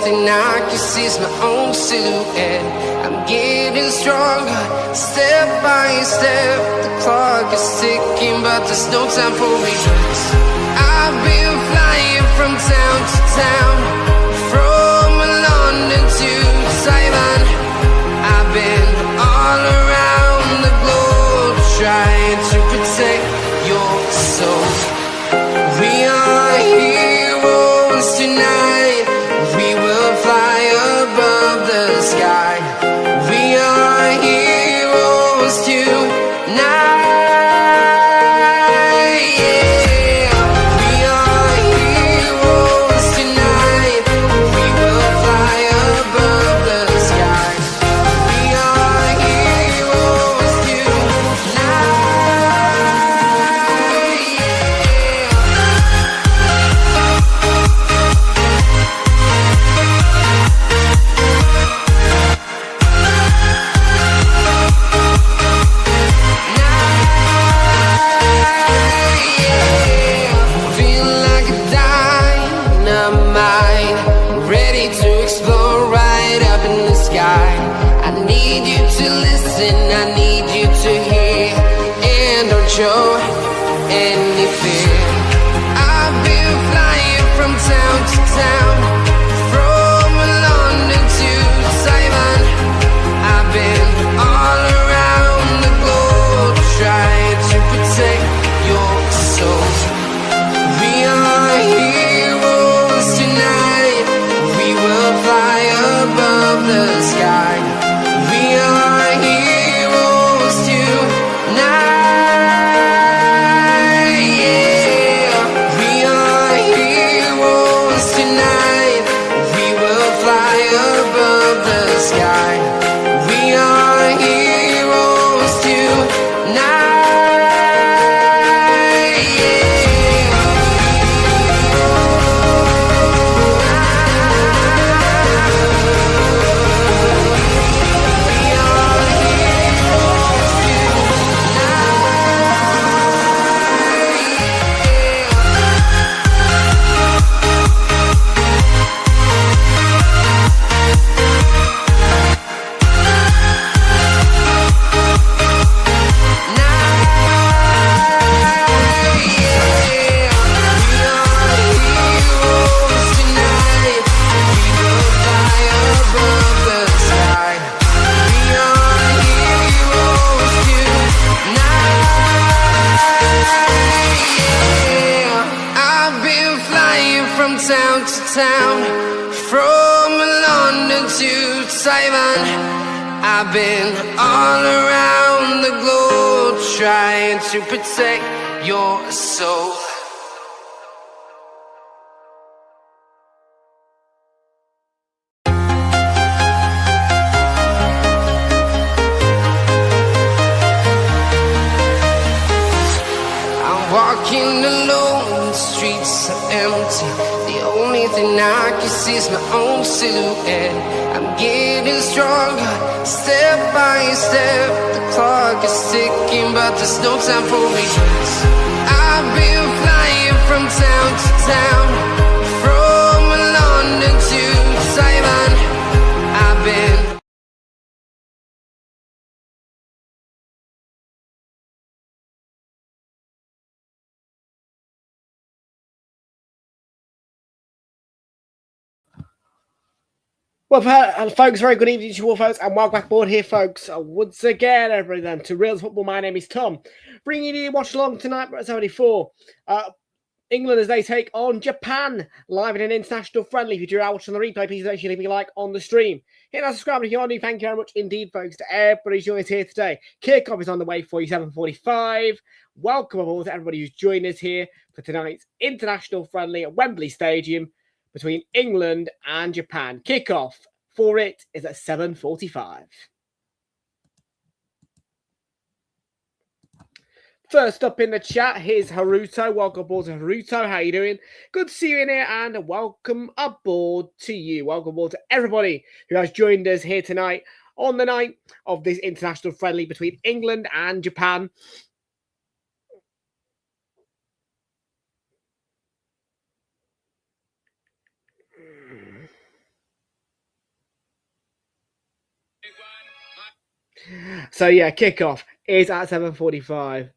thing I can see is my own silhouette. I'm getting stronger, step by step. The clock is ticking, but there's no time for regrets. I've been flying from town to town, from London to Taiwan. I've been all around the globe, trying to protect your soul. We are heroes tonight. We will fly above the sky. We are heroes tonight. Yeah. We are heroes tonight. We will fly above the sky. We are heroes tonight. Feel like a dynamite, ready to explode right up in the sky. I need you to listen, I need you to hear, and don't show any fear. I've been flying from town to town, from London to Taiwan. I've been all around the globe, trying to protect your soul. We are heroes tonight. We will fly above the sky. We are heroes tonight. Yeah. We are heroes tonight. We will fly above the sky. We are heroes tonight. Town to town, from London to Taiwan. I've been all around the globe, trying to protect your soul. I'm walking alone, the streets are empty. The only thing I can see is my own silhouette. I'm getting stronger, step by step. The clock is ticking, but there's no time for regrets. I've been flying from town to town, from London to Taiwan. I've been Well, folks, very good evening to you all, folks, and welcome back aboard here, folks. Once again, everybody, then, to Real Football. My name is Tom, bringing you watch along tonight, but 74. England as they take on Japan, live in an international friendly. If you do watch on the replay, please make sure you leave a like on the stream. Hit that subscribe if you are new. Thank you very much indeed, folks, to everybody who's joining us here today. Kickoff is on the way for you, 7:45. Welcome aboard to everybody who's joined us here for tonight's international friendly at Wembley Stadium between England and Japan. Kickoff for it is at 7:45. First up in the chat, here's Haruto. Welcome aboard to Haruto. How you doing? Good to see you in here, and welcome aboard to you. Welcome aboard to everybody who has joined us here tonight on the night of this international friendly between England and Japan. So yeah, kickoff is at 7:45.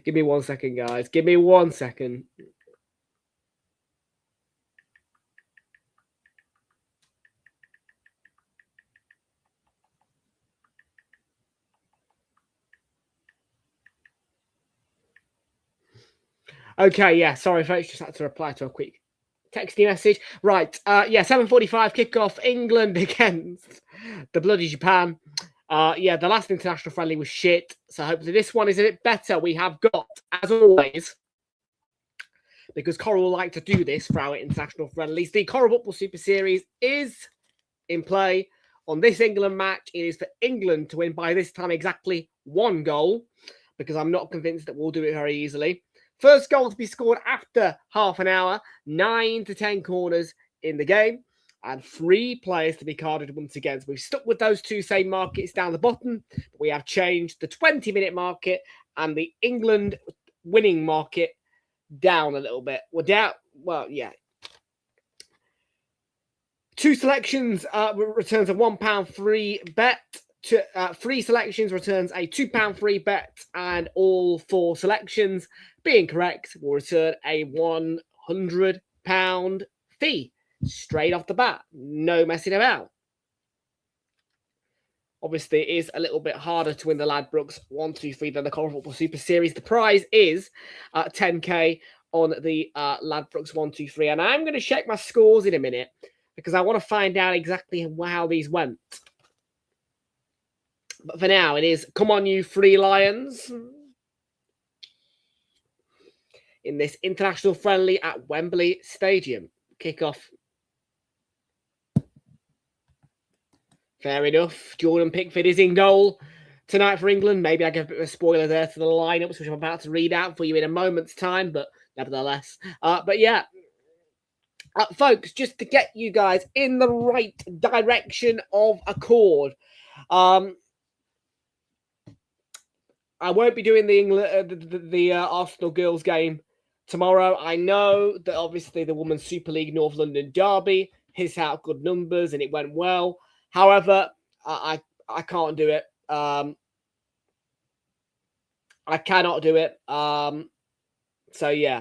Give me 1 second, guys. Give me 1 second. Okay, yeah, sorry folks, just had to reply to a quick texty message. Right, yeah, 7:45 kickoff, England against the bloody Japan. Yeah, the last international friendly was shit, so hopefully this one is a bit better. We have got, as always, because Coral will like to do this for our international friendlies, the Coral Football Super Series is in play. On this England match, it is for England to win by this time exactly 1 goal, because I'm not convinced that we'll do it very easily. First goal to be scored after half an hour, 9 to 10 corners in the game, and 3 players to be carded once again. So we've stuck with those 2 same markets down the bottom, but we have changed the 20-minute market and the England winning market down a little bit. Well, yeah. 2 selections returns a £1 free bet. 3 selections returns a £2 free bet, and all 4 selections, being correct, will return a £100 fee straight off the bat. No messing about. Obviously, it is a little bit harder to win the Ladbrokes 123 than the Coral Football Super Series. The prize is 10k on the Ladbrokes 123, and I'm going to check my scores in a minute because I want to find out exactly how these went. But for now, it is come on, you 3 Lions, in this international friendly at Wembley Stadium. Kickoff. Fair enough. Jordan Pickford is in goal tonight for England. Maybe I give a bit of a spoiler there to the lineups, which I'm about to read out for you in a moment's time, but nevertheless. But yeah, folks, just to get you guys in the right direction of accord. I won't be doing the Arsenal girls game tomorrow. I know that obviously the Women's Super League North London Derby hits out good numbers and it went well. However, I can't do it. I cannot do it. So yeah,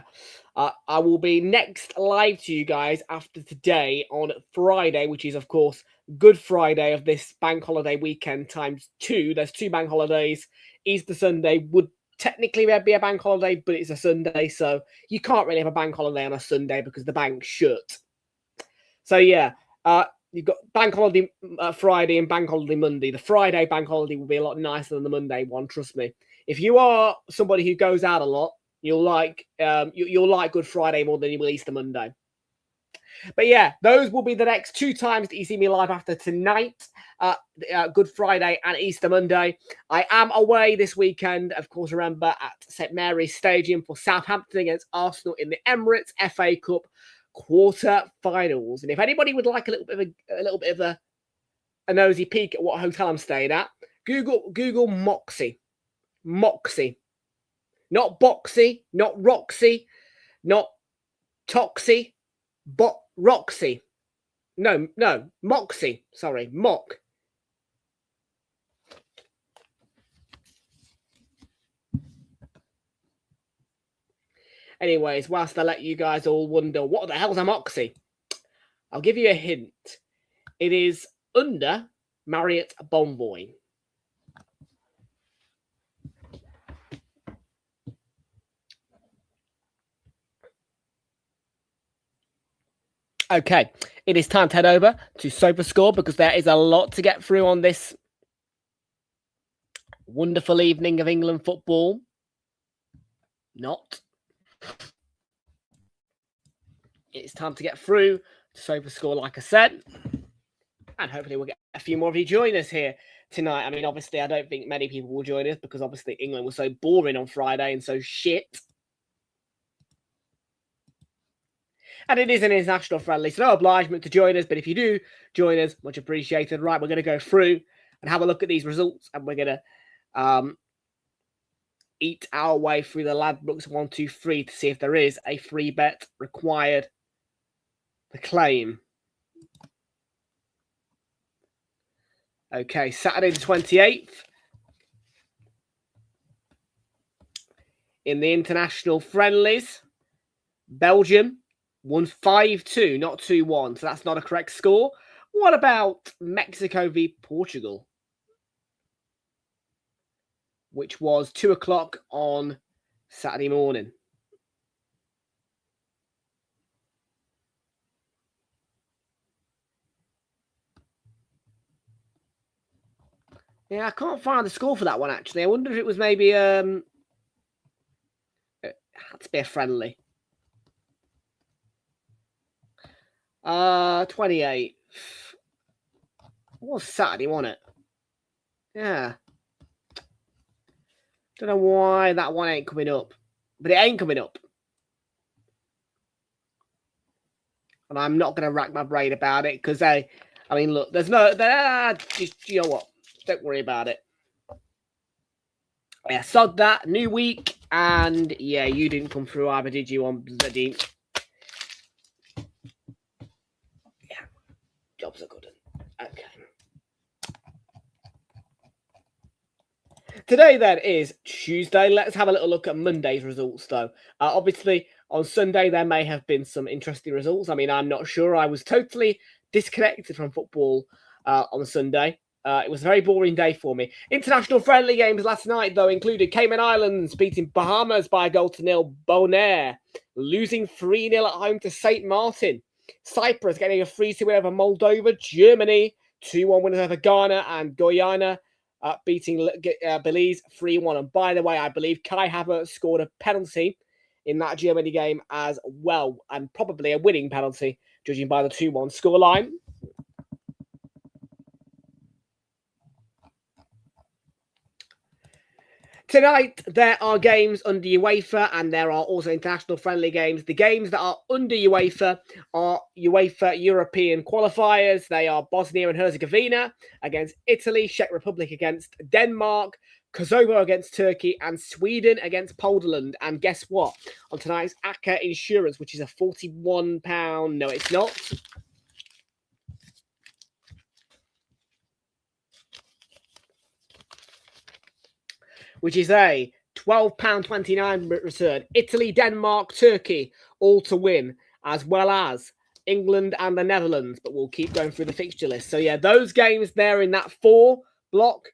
I will be next live to you guys after today on Friday, which is of course Good Friday of this bank holiday weekend times 2. There's 2 bank holidays. Easter Sunday would technically be a bank holiday, but it's a Sunday, so you can't really have a bank holiday on a Sunday because the bank's shut. So yeah, you've got bank holiday Friday and bank holiday Monday. The Friday bank holiday will be a lot nicer than the Monday one, trust me. If you are somebody who goes out a lot, you'll like Good Friday more than you will Easter Monday. But yeah, those will be the next 2 times that you see me live after tonight, Good Friday and Easter Monday. I am away this weekend, of course, remember, at St Mary's Stadium for Southampton against Arsenal in the Emirates FA Cup quarter-finals. And if anybody would like a little bit of a nosy peek at what hotel I'm staying at, Google Moxie. Moxie. Not Boxy, not Roxy, not Toxie, but Roxy. No, Moxie. Sorry, Mock. Anyways, whilst I let you guys all wonder, what the hell's a Moxie? I'll give you a hint. It is under Marriott Bonvoy. Okay, it is time to head over to SofaScore because there is a lot to get through on this wonderful evening of England football. Not. It's time to get through to SofaScore, like I said. And hopefully we'll get a few more of you join us here tonight. I mean, obviously, I don't think many people will join us because obviously England was so boring on Friday and so shit. And it is an international friendly, so no obligement to join us. But if you do join us, much appreciated. Right, we're going to go through and have a look at these results. And we're going to eat our way through the Ladbrokes 123 to see if there is a free bet required the claim. Okay, Saturday the 28th. In the international friendlies, Belgium won 5-2, not 2-1. So that's not a correct score. What about Mexico v Portugal? Which was 2 o'clock on Saturday morning. Yeah, I can't find the score for that one, actually. I wonder if it was maybe... it had to be a friendly. 28. It was Saturday, wasn't it? Yeah. Don't know why that one ain't coming up. But it ain't coming up. And I'm not going to rack my brain about it because I mean, look, there's no... just, you know what? Don't worry about it. Yeah, sod that. New week. And yeah, you didn't come through either, did you, on bloody... Yeah. Jobs are good. Okay. Today, then, is Tuesday. Let's have a little look at Monday's results, though. Obviously, on Sunday, there may have been some interesting results. I mean, I'm not sure. I was totally disconnected from football on Sunday. It was a very boring day for me. International friendly games last night, though, included Cayman Islands beating Bahamas by 1-0, Bonaire losing 3-0 at home to St. Martin, Cyprus getting a 3-2 win over Moldova, Germany 2-1 winners over Ghana, and Guyana beating Belize 3-1. And by the way, I believe Kai Havertz scored a penalty in that Germany game as well, and probably a winning penalty, judging by the 2-1 scoreline. Tonight, there are games under UEFA and there are also international friendly games. The games that are under UEFA are UEFA European qualifiers. They are Bosnia and Herzegovina against Italy, Czech Republic against Denmark, Kosovo against Turkey, and Sweden against Poland. And guess what? On tonight's ACCA Insurance, which is a £41... No, it's not. Which is a £12.29 return. Italy, Denmark, Turkey, all to win, as well as England and the Netherlands. But we'll keep going through the fixture list. So, yeah, those games there in that 4 block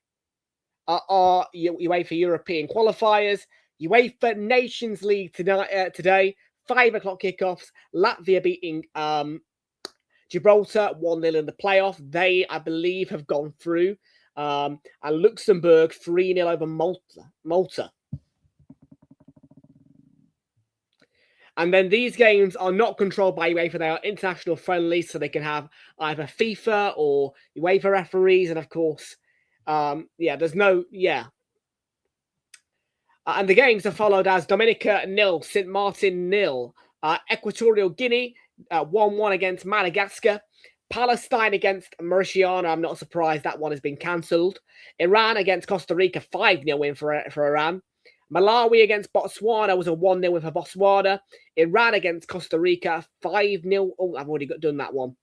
are UEFA European qualifiers. UEFA Nations League today, 5 o'clock kickoffs. Latvia beating Gibraltar 1-0 in the playoff. They, I believe, have gone through. And Luxembourg 3-0 over Malta. And then these games are not controlled by UEFA. They are international friendlies, so they can have either FIFA or UEFA referees. And of course, there's no, and the games are followed as Dominica 0, St. Martin 0, Equatorial Guinea 1-1 against Madagascar. Palestine against Mauritius. I'm not surprised that one has been cancelled. Iran against Costa Rica, 5-0 win for Iran. Malawi against Botswana was a 1-0 win for Botswana. Iran against Costa Rica, 5-0. Oh, I've already done that one.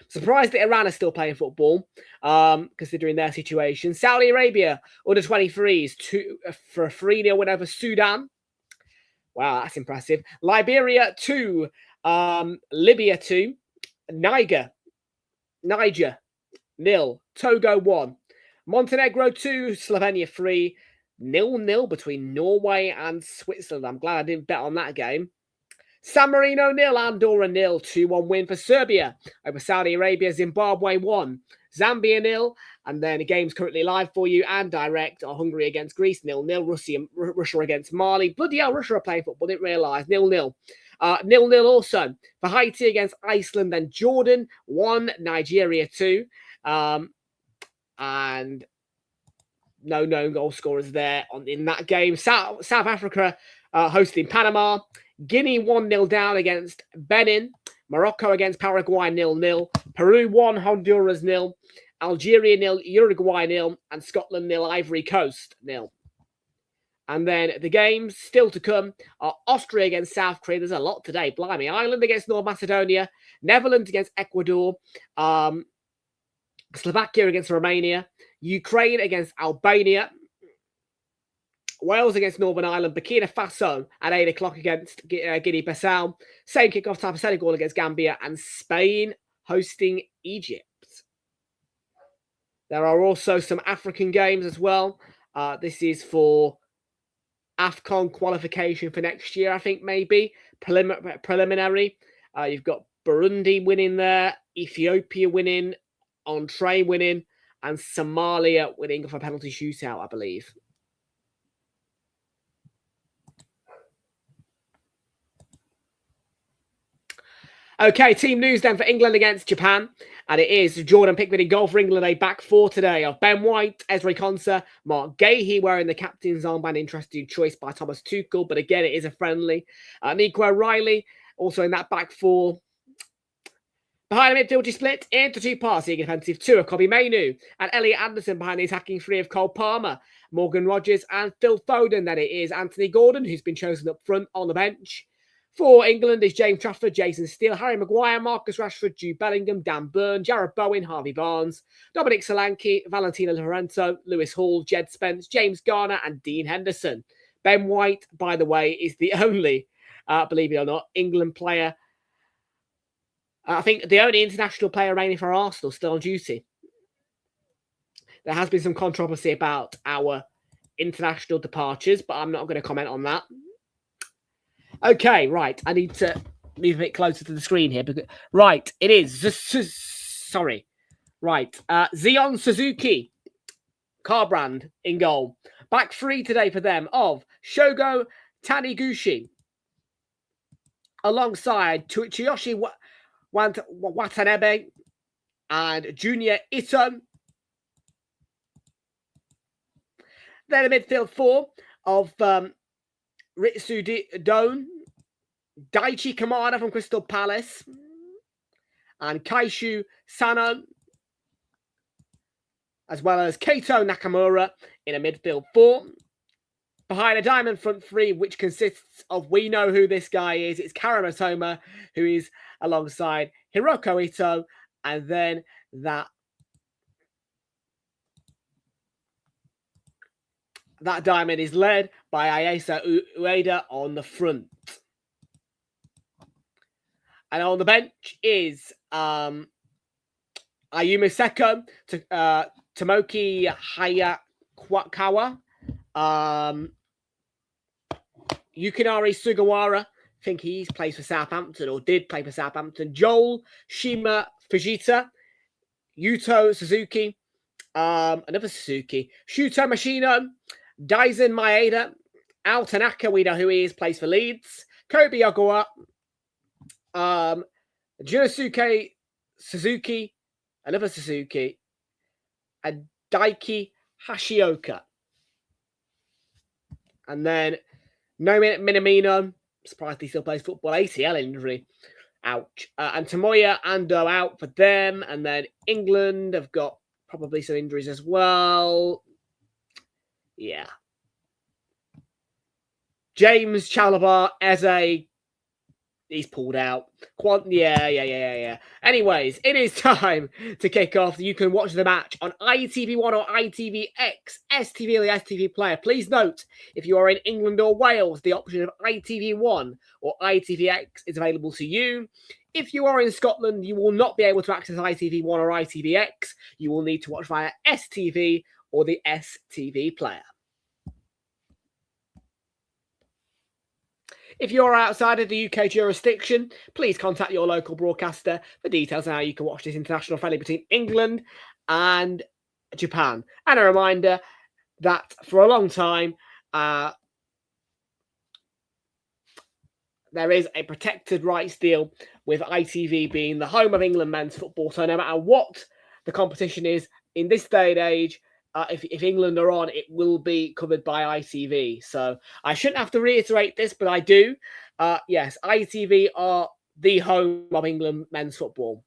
Surprised that Iran is still playing football, considering their situation. Saudi Arabia, under 23s, for a 3-0 win over Sudan. Wow, that's impressive. Liberia 2, Libya 2. Niger 0, Togo 1, Montenegro 2, Slovenia 3, 0-0 between Norway and Switzerland. I'm glad I didn't bet on that game. San Marino 0, Andorra 0, 2-1 win for Serbia over Saudi Arabia. Zimbabwe 1, Zambia 0, and then the game's currently live for you and direct are Hungary against Greece 0-0, Russia against Mali. Bloody hell, Russia are playing football, didn't realise. 0-0. 0-0 also for Haiti against Iceland and Jordan 1, Nigeria 2, and no known goal scorers there in that game. South Africa hosting Panama, Guinea 1-0 down against Benin, Morocco against Paraguay 0-0, Peru 1, Honduras 0, Algeria 0, Uruguay 0, and Scotland 0, Ivory Coast 0. And then the games still to come are Austria against South Korea. There's a lot today. Blimey. Ireland against North Macedonia. Netherlands against Ecuador. Slovakia against Romania. Ukraine against Albania. Wales against Northern Ireland. Burkina Faso at 8 o'clock against Guinea-Bissau. Same kickoff time for Senegal against Gambia. And Spain hosting Egypt. There are also some African games as well. This is for AFCON qualification for next year, I think, maybe. Preliminary. You've got Burundi winning there, Ethiopia winning, Entree winning, and Somalia winning for a penalty shootout, I believe. Okay, team news then for England against Japan. And it is Jordan Pickford in goal for England. A back four today of Ben White, Ezri Konsa, Mark Gahey wearing the captain's armband. Interesting choice by Thomas Tuchel. But again, it is a friendly. Nico O'Reilly also in that back four. Behind the midfield, split into two parts. The defensive two of Kobbie Mainoo and Elliot Anderson behind the attacking three of Cole Palmer, Morgan Rogers and Phil Foden. Then it is Anthony Gordon, who's been chosen up front on the bench. For England is James Trafford, Jason Steele, Harry Maguire, Marcus Rashford, Jude Bellingham, Dan Burn, Jarrod Bowen, Harvey Barnes, Dominic Solanke, Valentino Lorenzo, Lewis Hall, Jed Spence, James Garner and Dean Henderson. Ben White, by the way, is the only, believe it or not, England player. I think the only international player remaining for Arsenal still on duty. There has been some controversy about our international departures, but I'm not going to comment on that. Okay, right. I need to move a bit closer to the screen here. Because, right, it is. Sorry. Right. Zion Suzuki, car brand, in goal. Back three today for them of Shogo Taniguchi, alongside Tsuyoshi Watanabe and Junior Ito. Then a midfield four of Ritsu Doan, Daichi Kamada from Crystal Palace, and Kaishu Sano, as well as Keito Nakamura in a midfield four. Behind a diamond front three, which consists of, we know who this guy is. It's Kara Matoma, who is alongside Hiroko Ito, and then that diamond is led by Ayesa Ueda on the front. And on the bench is Ayumu Seko, Tomoki Hayakawa, Yukinari Sugawara, I think he plays for Southampton or did play for Southampton, Joel Shima Fujita, Yuto Suzuki, another Suzuki, Shuto Mashino, Daisen Maeda, Al Tanaka, we know who he is, plays for Leeds, Kobe Ogawa, Junosuke Suzuki, another Suzuki, and Daiki Hashioka. And then No Minamino, surprised he still plays football, ACL injury, ouch. And Tomoya Ando out for them. And then England have got probably some injuries as well. Yeah. James Chalobah, Eze, he's pulled out. Yeah. Anyways, it is time to kick off. You can watch the match on ITV1 or ITVX, STV or the STV Player. Please note, if you are in England or Wales, the option of ITV1 or ITVX is available to you. If you are in Scotland, you will not be able to access ITV1 or ITVX. You will need to watch via STV or the STV Player. If you're outside of the UK jurisdiction, please contact your local broadcaster for details on how you can watch this international friendly between England and Japan. And a reminder that for a long time, there is a protected rights deal with ITV being the home of England men's football. So no matter what the competition is in this day and age, if England are on, it will be covered by ITV. So I shouldn't have to reiterate this, but I do. Yes, ITV are the home of England men's football.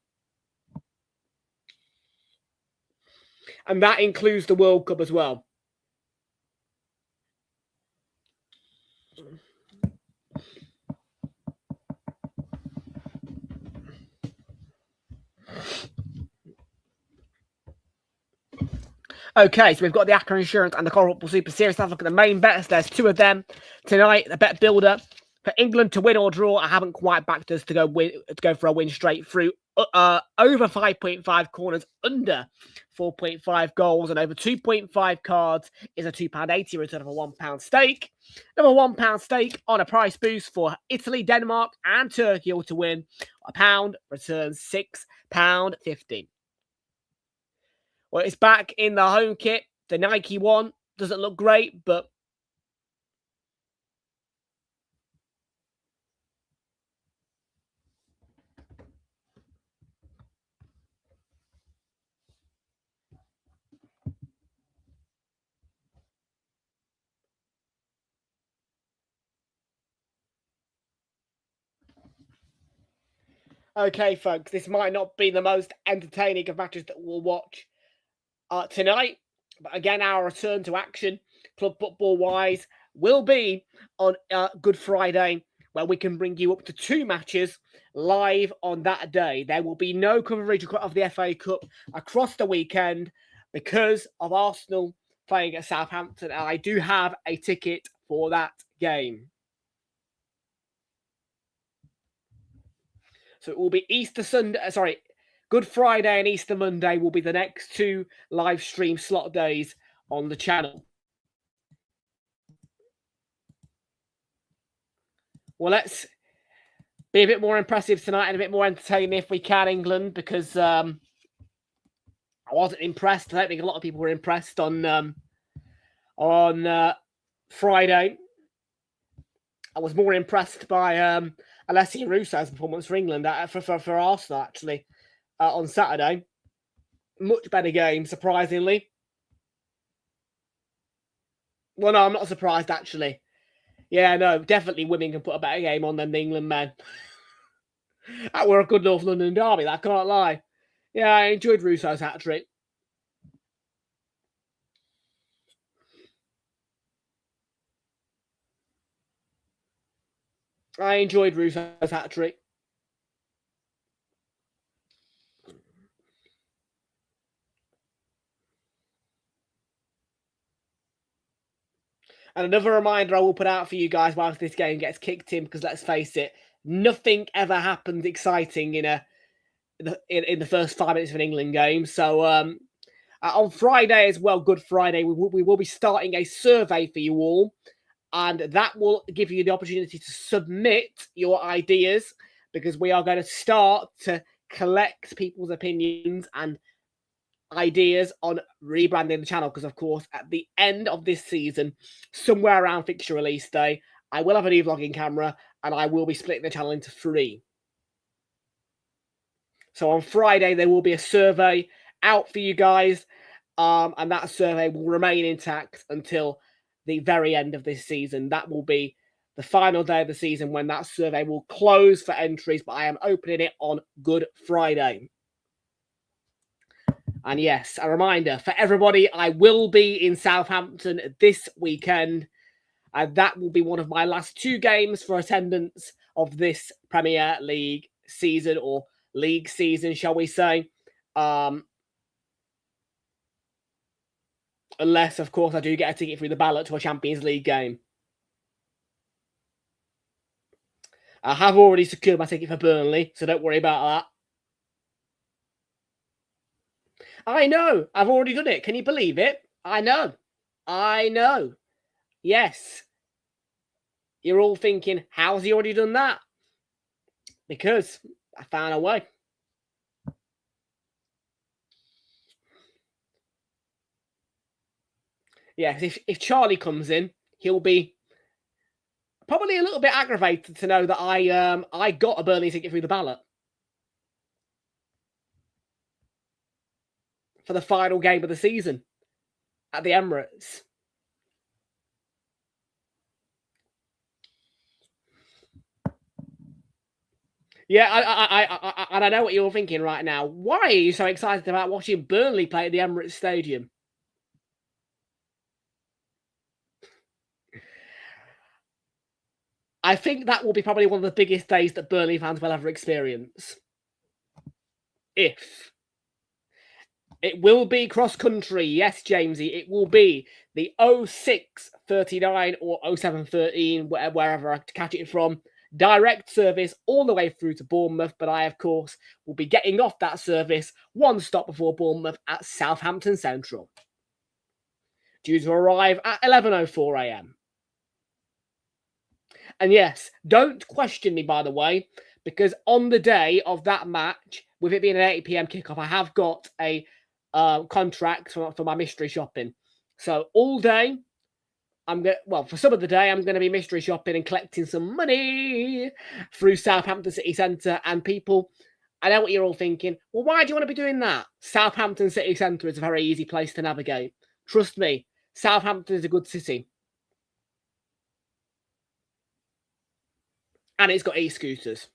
And that includes the World Cup as well. Okay, so we've got the Accra Insurance and the Coral Football Super Series. Let's look at the main bets. There's two of them tonight. The bet builder for England to win or draw. I haven't quite backed us to go for a win straight through. Over 5.5 corners, under 4.5 goals, and over 2.5 cards is a £2.80 return of a £1 stake. Another £1 stake on a price boost for Italy, Denmark, and Turkey all to win. A pound returns £6.50. Well, it's back in the home kit. The Nike one doesn't look great, but okay, folks, this might not be the most entertaining of matches that we'll watch tonight. But again, our return to action, club football-wise, will be on Good Friday, where we can bring you up to 2 matches live on that day. There will be no coverage of the FA Cup across the weekend because of Arsenal playing at Southampton, and I do have a ticket for that game. So it will be Good Friday and Easter Monday will be the next 2 live stream slot days on the channel. Well, let's be a bit more impressive tonight and a bit more entertaining if we can, England, because I wasn't impressed. I don't think a lot of people were impressed on Friday. I was more impressed by Alessia Russo's performance for England, for Arsenal, actually, on Saturday. Much better game, surprisingly. Well, no, I'm not surprised, actually. Yeah, no, definitely women can put a better game on than the England men. That were a good North London derby, that can't lie. Yeah, I enjoyed Russo's hat-trick. I enjoyed Russo's hat-trick. And another reminder I will put out for you guys whilst this game gets kicked in, because let's face it, nothing ever happens exciting in the first 5 minutes of an England game. So on Friday as well, Good Friday, we will be starting a survey for you all, and that will give you the opportunity to submit your ideas, because we are going to start to collect people's opinions and ideas on rebranding the channel, because of course at the end of this season, somewhere around fixture release day, I will have a new vlogging camera and I will be splitting the channel into 3. So on Friday there will be a survey out for you guys, and that survey will remain intact until the very end of this season. That will be the final day of the season when that survey will close for entries, but I am opening it on Good Friday. And yes, a reminder for everybody, I will be in Southampton this weekend. And that will be one of my last 2 games for attendance of this Premier League season, or league season, shall we say. Unless, of course, I do get a ticket through the ballot to a Champions League game. I have already secured my ticket for Burnley, so don't worry about that. I know. I've already done it. Can you believe it? I know. Yes. You're all thinking, how's he already done that? Because I found a way. Yes, if Charlie comes in, he'll be probably a little bit aggravated to know that I got a Burnley ticket through the ballot for the final game of the season at the Emirates. Yeah, I know what you're thinking right now. Why are you so excited about watching Burnley play at the Emirates Stadium? I think that will be probably one of the biggest days that Burnley fans will ever experience. It will be cross-country. Yes, Jamesy, it will be the 0639 or 0713, wherever I catch it from. Direct service all the way through to Bournemouth, but I, of course, will be getting off that service one stop before Bournemouth at Southampton Central. Due to arrive at 11:04 a.m. And yes, don't question me, by the way, because on the day of that match, with it being an 8 p.m. kickoff, I have got a contract for my mystery shopping. So all day, for some of the day, I'm going to be mystery shopping and collecting some money through Southampton City Centre. And people, I know what you're all thinking. Well, why do you want to be doing that? Southampton City Centre is a very easy place to navigate. Trust me, Southampton is a good city. And it's got e-scooters.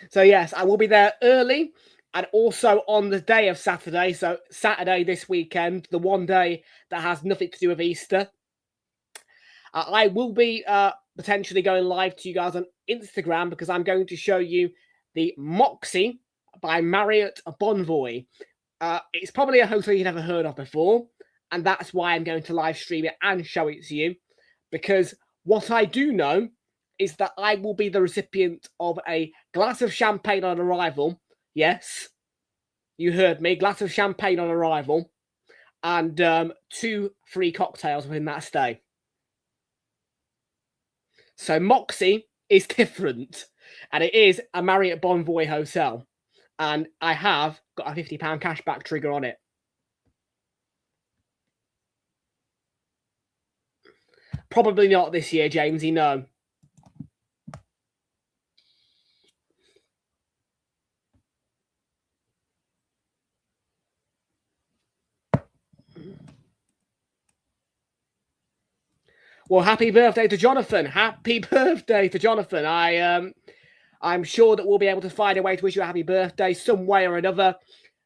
So, yes, I will be there early and also on the day of Saturday. So, Saturday this weekend, the one day that has nothing to do with Easter. I will be potentially going live to you guys on Instagram because I'm going to show you the Moxie by Marriott Bonvoy. It's probably a hotel you've never heard of before, and that's why I'm going to live stream it and show it to you, because what I do know is that I will be the recipient of a glass of champagne on arrival. Yes, you heard me, glass of champagne on arrival, and 2 free cocktails within that stay. So Moxie is different, and it is a Marriott Bonvoy hotel, and I have got a £50 cashback trigger on it. Probably not this year, Jamesy, no. Well, happy birthday to Jonathan. Happy birthday to Jonathan. I'm sure that we'll be able to find a way to wish you a happy birthday some way or another.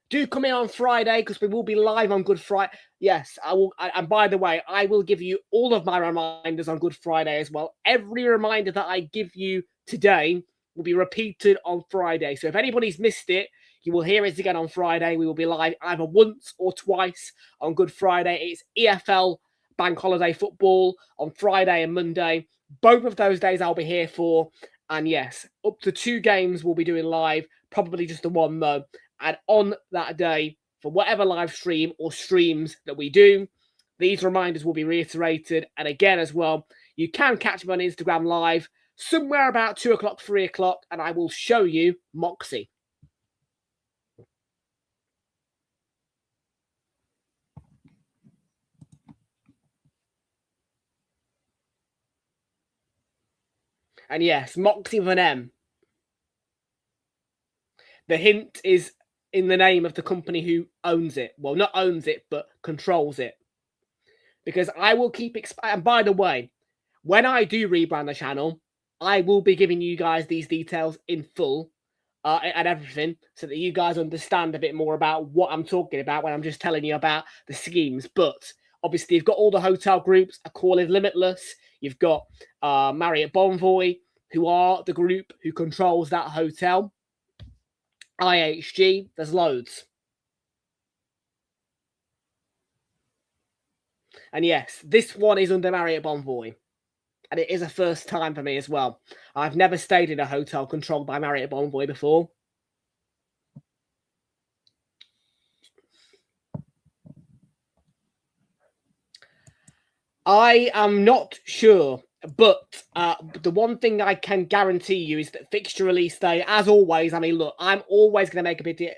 Do come in on Friday because we will be live on Good Friday. Yes, I will. And by the way, I will give you all of my reminders on Good Friday as well. Every reminder that I give you today will be repeated on Friday. So if anybody's missed it, you will hear it again on Friday. We will be live either once or twice on Good Friday. It's EFL Bank Holiday Football on Friday and Monday. Both of those days I'll be here for. And yes, up to 2 games we'll be doing live. Probably just the one though. And on that day, for whatever live stream or streams that we do, these reminders will be reiterated. And again, as well, you can catch me on Instagram live somewhere about 2 o'clock, 3 o'clock, and I will show you Moxie. And yes, Moxie with an M. The hint is in the name of the company who owns it. Well, not owns it, but controls it. Because I will keep... And by the way, when I do rebrand the channel, I will be giving you guys these details in full and everything so that you guys understand a bit more about what I'm talking about when I'm just telling you about the schemes. But obviously, you've got all the hotel groups. A Call is Limitless. You've got Marriott Bonvoy, who are the group who controls that hotel. IHG, there's loads. And yes, this one is under Marriott Bonvoy. And it is a first time for me as well. I've never stayed in a hotel controlled by Marriott Bonvoy before. I am not sure, but the one thing I can guarantee you is that fixture release day, as always, I mean, look, I'm always going to make a big deal.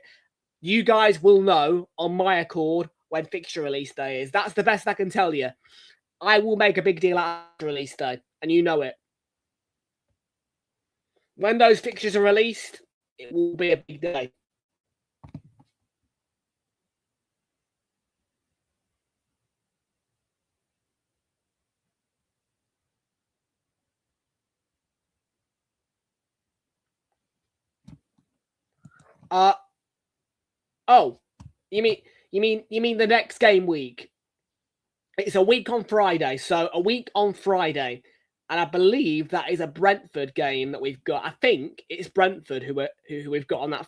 You guys will know on my accord when fixture release day is. That's the best I can tell you. I will make a big deal out of release day, and you know it. When those fixtures are released, it will be a big day. Oh, you mean the next game week? It's a week on Friday. So a week on Friday, And I believe that is a Brentford game that we've got. I think it's Brentford who we've got on that.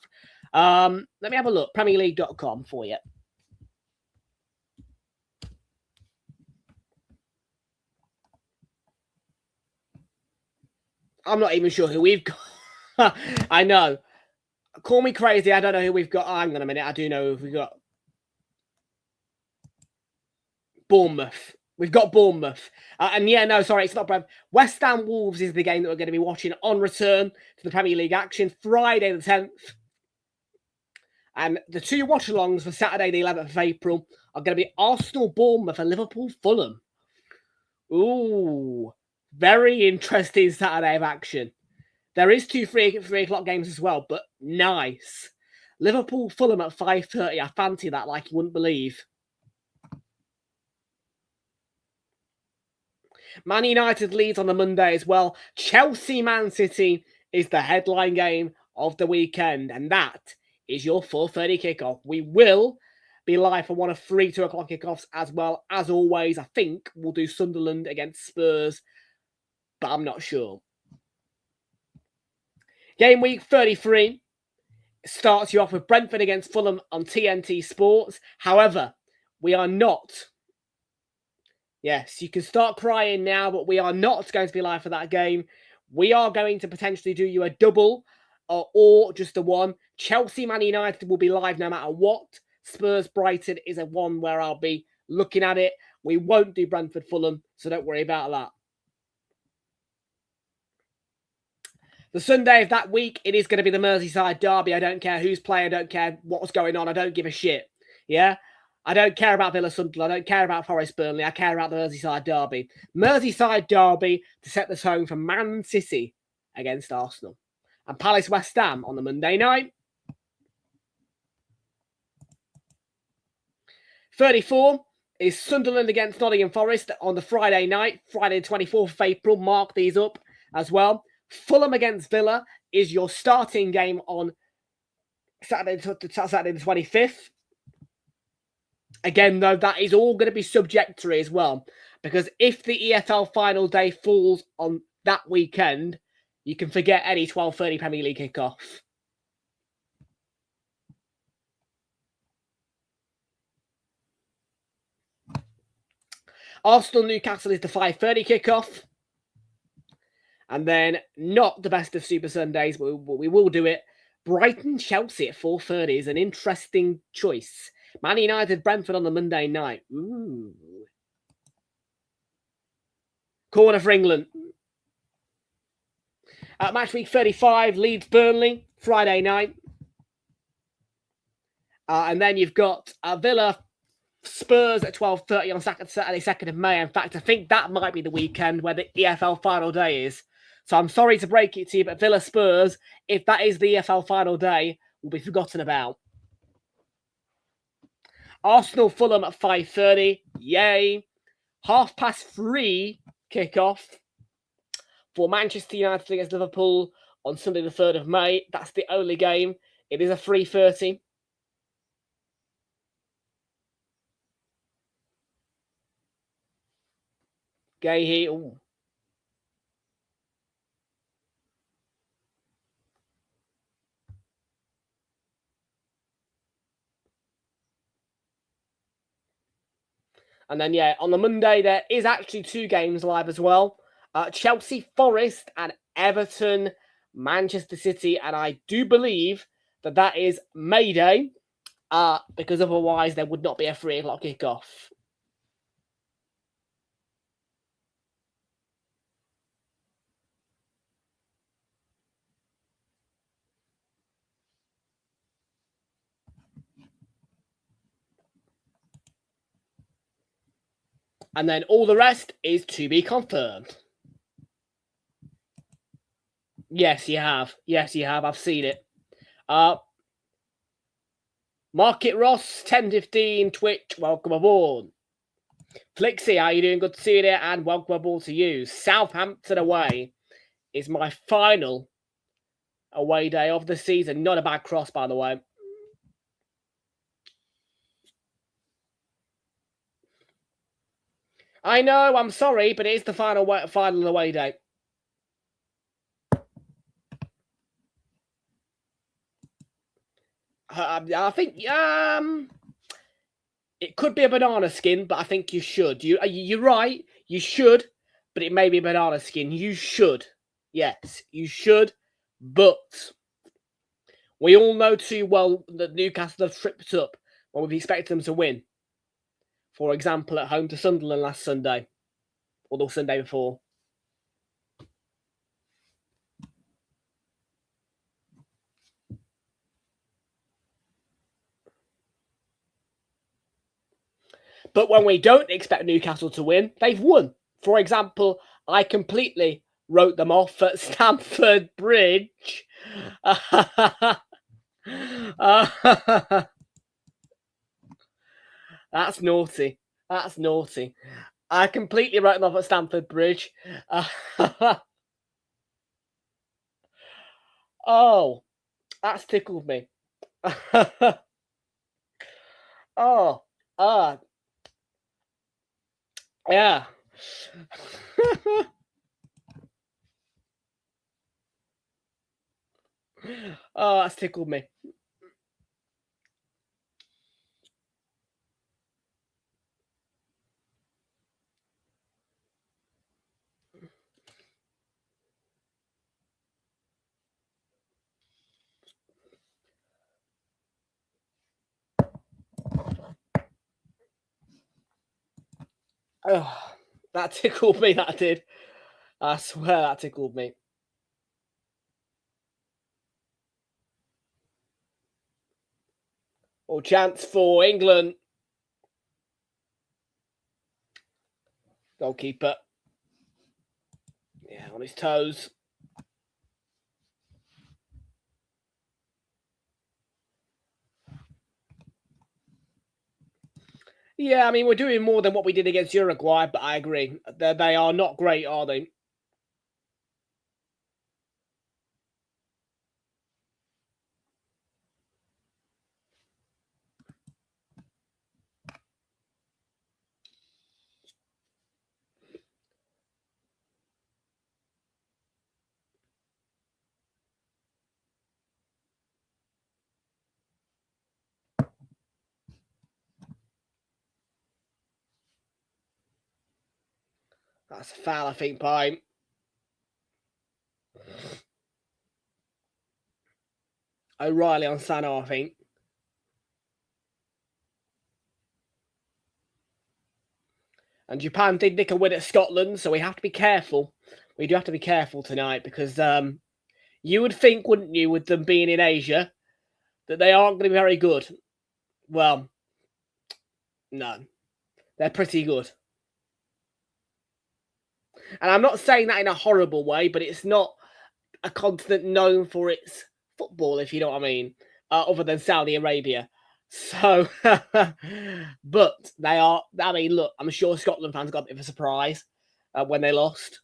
Let me have a look. PremierLeague.com for you. I'm not even sure who we've got. I know. Call me crazy. I don't know who we've got. Hang on a minute. I do know who we've got. Bournemouth. We've got Bournemouth. And yeah, no, sorry, it's not Brentford. West Ham Wolves is the game that we're going to be watching on return to the Premier League action Friday the 10th. And the two watch-alongs for Saturday the 11th of April are going to be Arsenal Bournemouth and Liverpool Fulham. Ooh, very interesting Saturday of action. There is 2 3 o'clock games as well, but nice. Liverpool Fulham at 5:30. I fancy that like you wouldn't believe. Man United leads on the Monday as well. Chelsea Man City is the headline game of the weekend, and that is your 4:30 kickoff. We will be live for one of 3 2 o'clock kickoffs as well. As always, I think we'll do Sunderland against Spurs, but I'm not sure. Game week 33 starts you off with Brentford against Fulham on TNT Sports. However, we are not. Yes, you can start crying now, but we are not going to be live for that game. We are going to potentially do you a double or just a one. Chelsea Man United will be live no matter what. Spurs Brighton is a one where I'll be looking at it. We won't do Brentford Fulham, so don't worry about that. The Sunday of that week, it is going to be the Merseyside derby. I don't care who's playing. I don't care what's going on. I don't give a shit. Yeah? I don't care about Villa Sunderland. I don't care about Forest Burnley. I care about the Merseyside derby. Merseyside derby to set the tone for Man City against Arsenal. And Palace West Ham on the Monday night. 34 is Sunderland against Nottingham Forest on the Friday night. Friday the 24th of April. Mark these up as well. Fulham against Villa is your starting game on Saturday the 25th. Again, though, that is all going to be subjectory as well. Because if the EFL final day falls on that weekend, you can forget any 12:30 Premier League kickoff. Arsenal Newcastle is the 5:30 kickoff. And then, not the best of Super Sundays, but we will do it. Brighton Chelsea at 4:30 is an interesting choice. Man United Brentford on the Monday night. Ooh. Corner for England. Match week 35, Leeds Burnley, Friday night. And then you've got Villa Spurs at 12:30 on Saturday, 2nd of May. In fact, I think that might be the weekend where the EFL final day is. So I'm sorry to break it to you, but Villa Spurs, if that is the EFL final day, will be forgotten about. Arsenal Fulham at 5:30. Yay. 3:30 kickoff for Manchester United against Liverpool on Sunday the 3rd of May. That's the only game. It is a 3:30. Gay. Ooh. And then, yeah, on the Monday, there is actually 2 games live as well. Chelsea Forest and Everton Manchester City. And I do believe that that is May Day, because otherwise there would not be a 3 o'clock kickoff. And then all the rest is to be confirmed. Yes, you have. Yes, you have. I've seen it. Market Ross, 10:15, Twitch, welcome aboard. Flixie, how are you doing? Good to see you there, and welcome aboard to you. Southampton away is my final away day of the season. Not a bad cross, by the way. I know, I'm sorry, but it is the final away day. I think it could be a banana skin, but I think you should. You're right. You should, but it may be a banana skin. You should. Yes, you should. But we all know too well that Newcastle have tripped up when we've expected them to win. For example, at home to Sunderland last Sunday, or the Sunday before. But when we don't expect Newcastle to win, they've won. For example, I completely wrote them off at Stamford Bridge. That's naughty. That's naughty. I completely wrote them off at Stamford Bridge. Oh, that's tickled me. Oh, yeah. Oh, that's tickled me. Oh, that tickled me, that did. I swear that tickled me. Or chance for England. Goalkeeper. Yeah, on his toes. Yeah, I mean, we're doing more than what we did against Uruguay, but I agree. They are not great, are they? That's a foul, I think, by O'Reilly on Sano, I think. And Japan did nick a win at Scotland, so we have to be careful. We do have to be careful tonight because you would think, wouldn't you, with them being in Asia, that they aren't going to be very good. Well, no. They're pretty good. And I'm not saying that in a horrible way, but it's not a continent known for its football, if you know what I mean, other than Saudi Arabia. So, but they are, I mean, look, I'm sure Scotland fans got a bit of a surprise when they lost.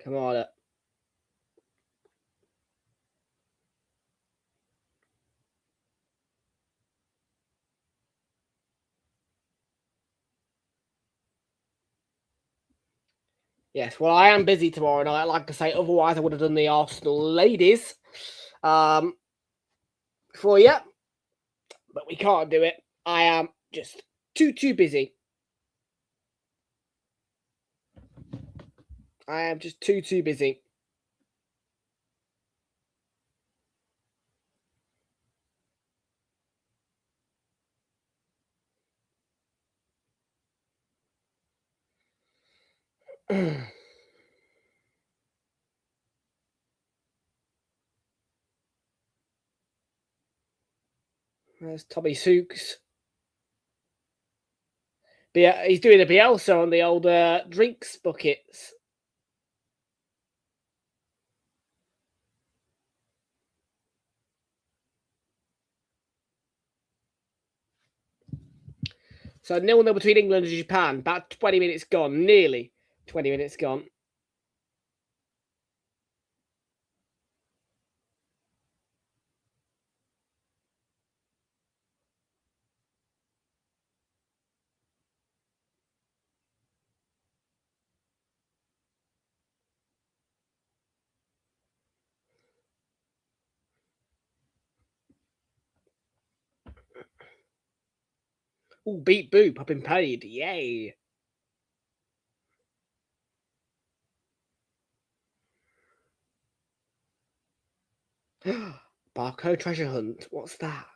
Come on. Yes, well, I am busy tomorrow night, like I say. Otherwise, I would have done the Arsenal ladies for you. But we can't do it. I am just too busy. I am just too busy. There's Tommy Sooks. He's doing a Bielsa on the old drinks buckets. So 0-0 between England and Japan. About 20 minutes gone. Nearly 20 minutes gone. Oh, beat Boop. I've been paid. Yay. Barcode treasure hunt. What's that?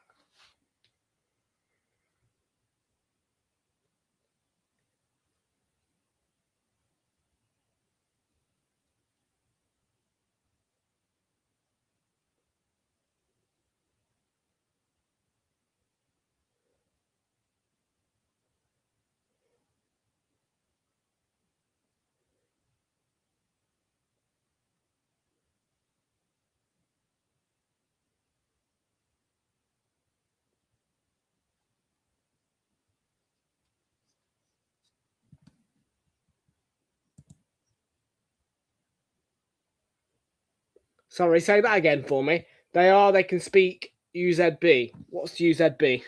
Sorry, say that again for me. They can speak UZB. What's UZB?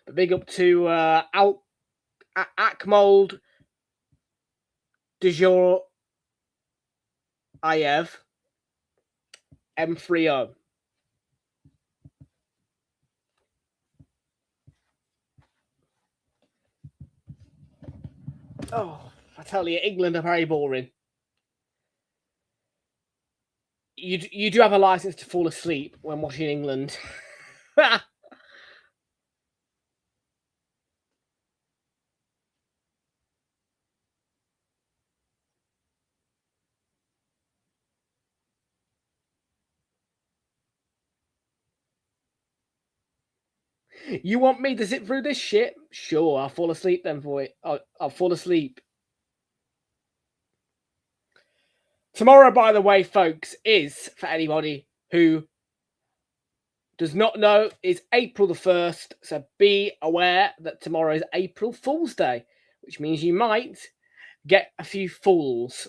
But big up to Akmold Dejor Ayev M30. Oh, I tell you, England are very boring. You do have a license to fall asleep when watching England. You want me to sit through this shit? Sure, I'll fall asleep then for it. I'll fall asleep. Tomorrow, by the way, folks, is, for anybody who does not know, is April the 1st. So be aware that tomorrow is April Fool's Day, which means you might get a few fools.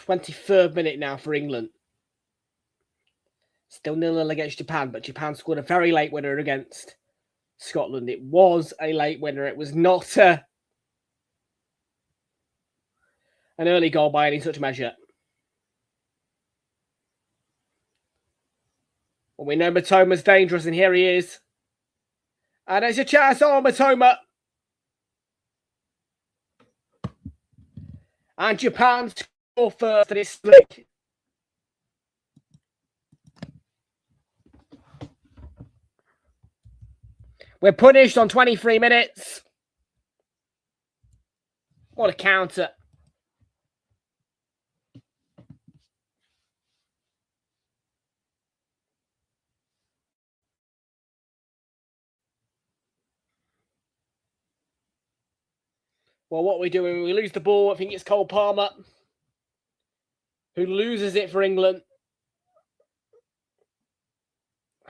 .23rd minute now for England. Still 0-0 against Japan, but Japan scored a very late winner against Scotland. It was a late winner. It was not an early goal by any such measure. Well, we know Matoma's dangerous, and here he is. And there's a chance. Oh, Matoma. And Japan score first, and it's slick. We're punished on 23 minutes. What a counter. Well, what we do when we lose the ball, I think it's Cole Palmer who loses it for England.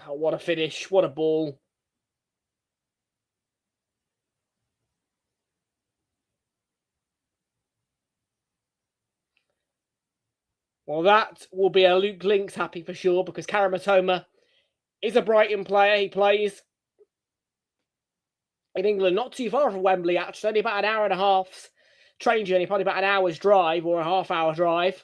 Oh, what a finish. What a ball. Well, that will be a Luke Links happy for sure, because Karamatoma is a Brighton player. He plays in England, not too far from Wembley, actually, only about an hour and a half's train journey, probably about an hour's drive or a half-hour drive.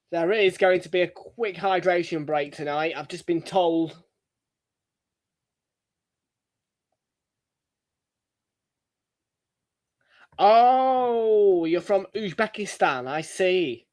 There is going to be a quick hydration break tonight. I've just been told. Oh, you're from Uzbekistan. I see.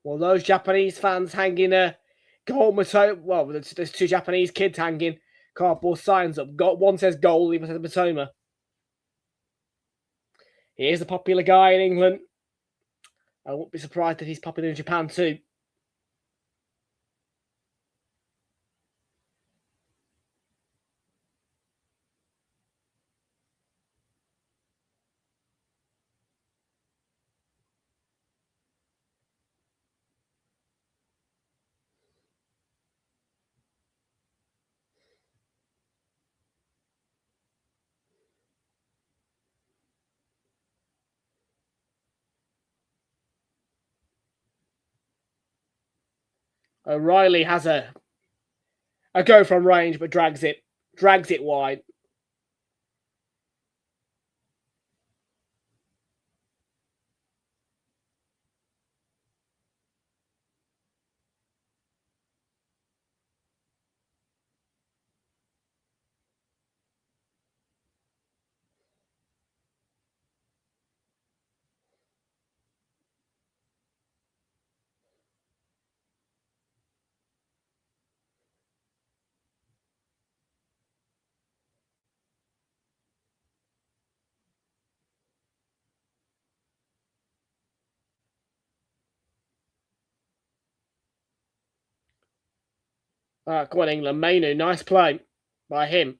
Well, those Japanese fans hanging a goal Matoma. Well, there's two Japanese kids hanging cardboard signs up. One says goal, the other says Matoma. He is a popular guy in England. I wouldn't be surprised if he's popular in Japan too. O'Reilly has a go from range, but drags it wide. Come on, England. Mainu, nice play by him.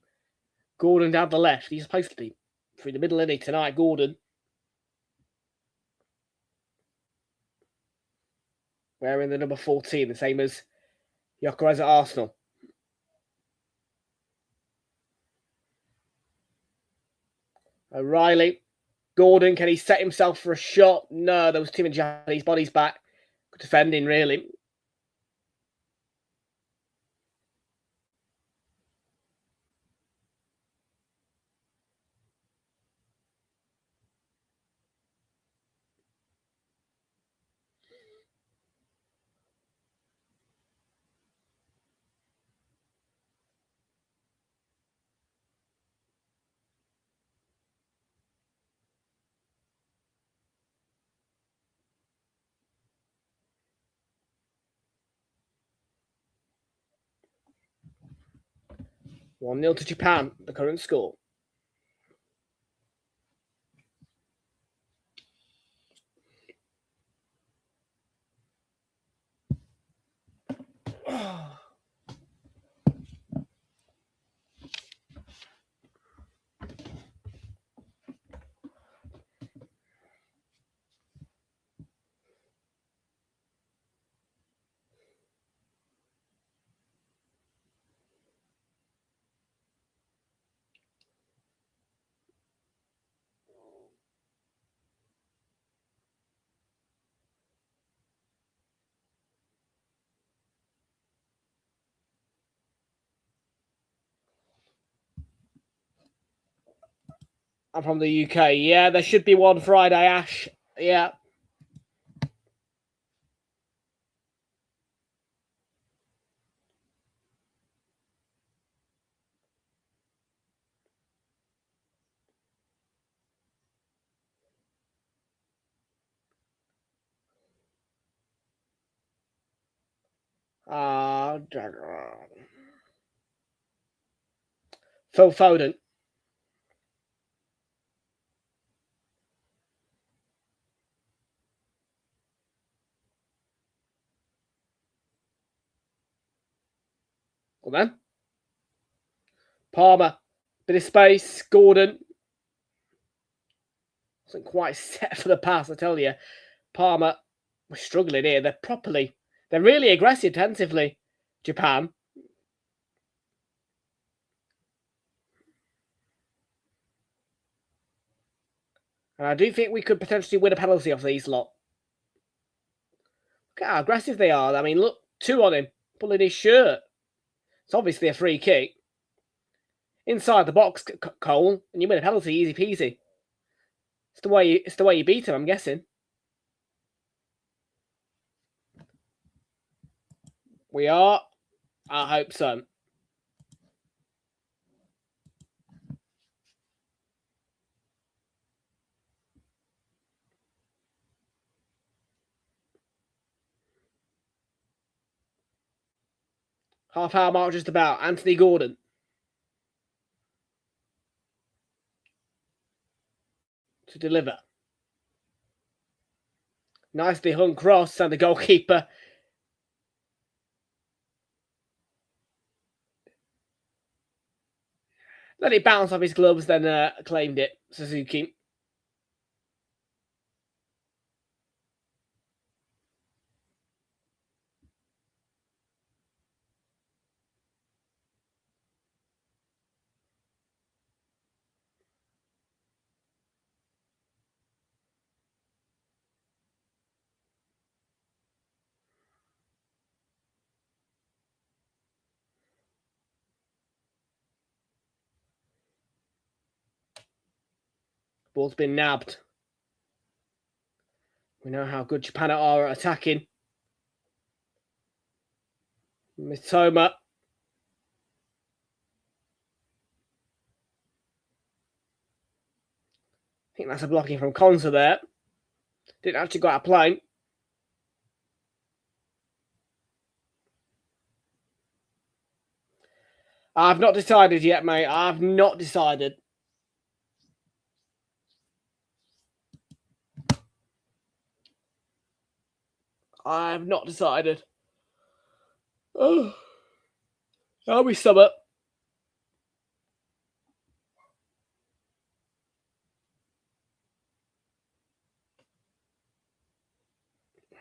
Gordon down the left. He's supposed to be through the middle, isn't he, tonight, Gordon? Wearing the number 14, the same as Gyökeres at Arsenal. O'Reilly. Gordon, can he set himself for a shot? No, there was too many Japanese bodies back. Good defending, really. One 0 to Japan, the current score. I'm from the UK. Yeah, there should be one Friday, Ash. Yeah. Phil Foden. Well then. Palmer. Bit of space. Gordon. Wasn't quite set for the pass, I tell you. Palmer. We're struggling here. They're really aggressive defensively. Japan. And I do think we could potentially win a penalty off these lot. Look at how aggressive they are. I mean, look, 2 on him. Pulling his shirt. It's obviously a free kick. Inside the box, Cole, and you win a penalty, easy peasy. It's the way you beat him, I'm guessing. We are. I hope so. Half-hour mark just about. Anthony Gordon. To deliver. Nicely hung cross, and the goalkeeper let it bounce off his gloves, then claimed it. Suzuki. Ball's been nabbed. We know how good Japan are at attacking. Mitoma. I think that's a blocking from Konsa there. Didn't actually go out of play. I've not decided yet, mate. I've not decided. I've not decided. Oh. Are we summer?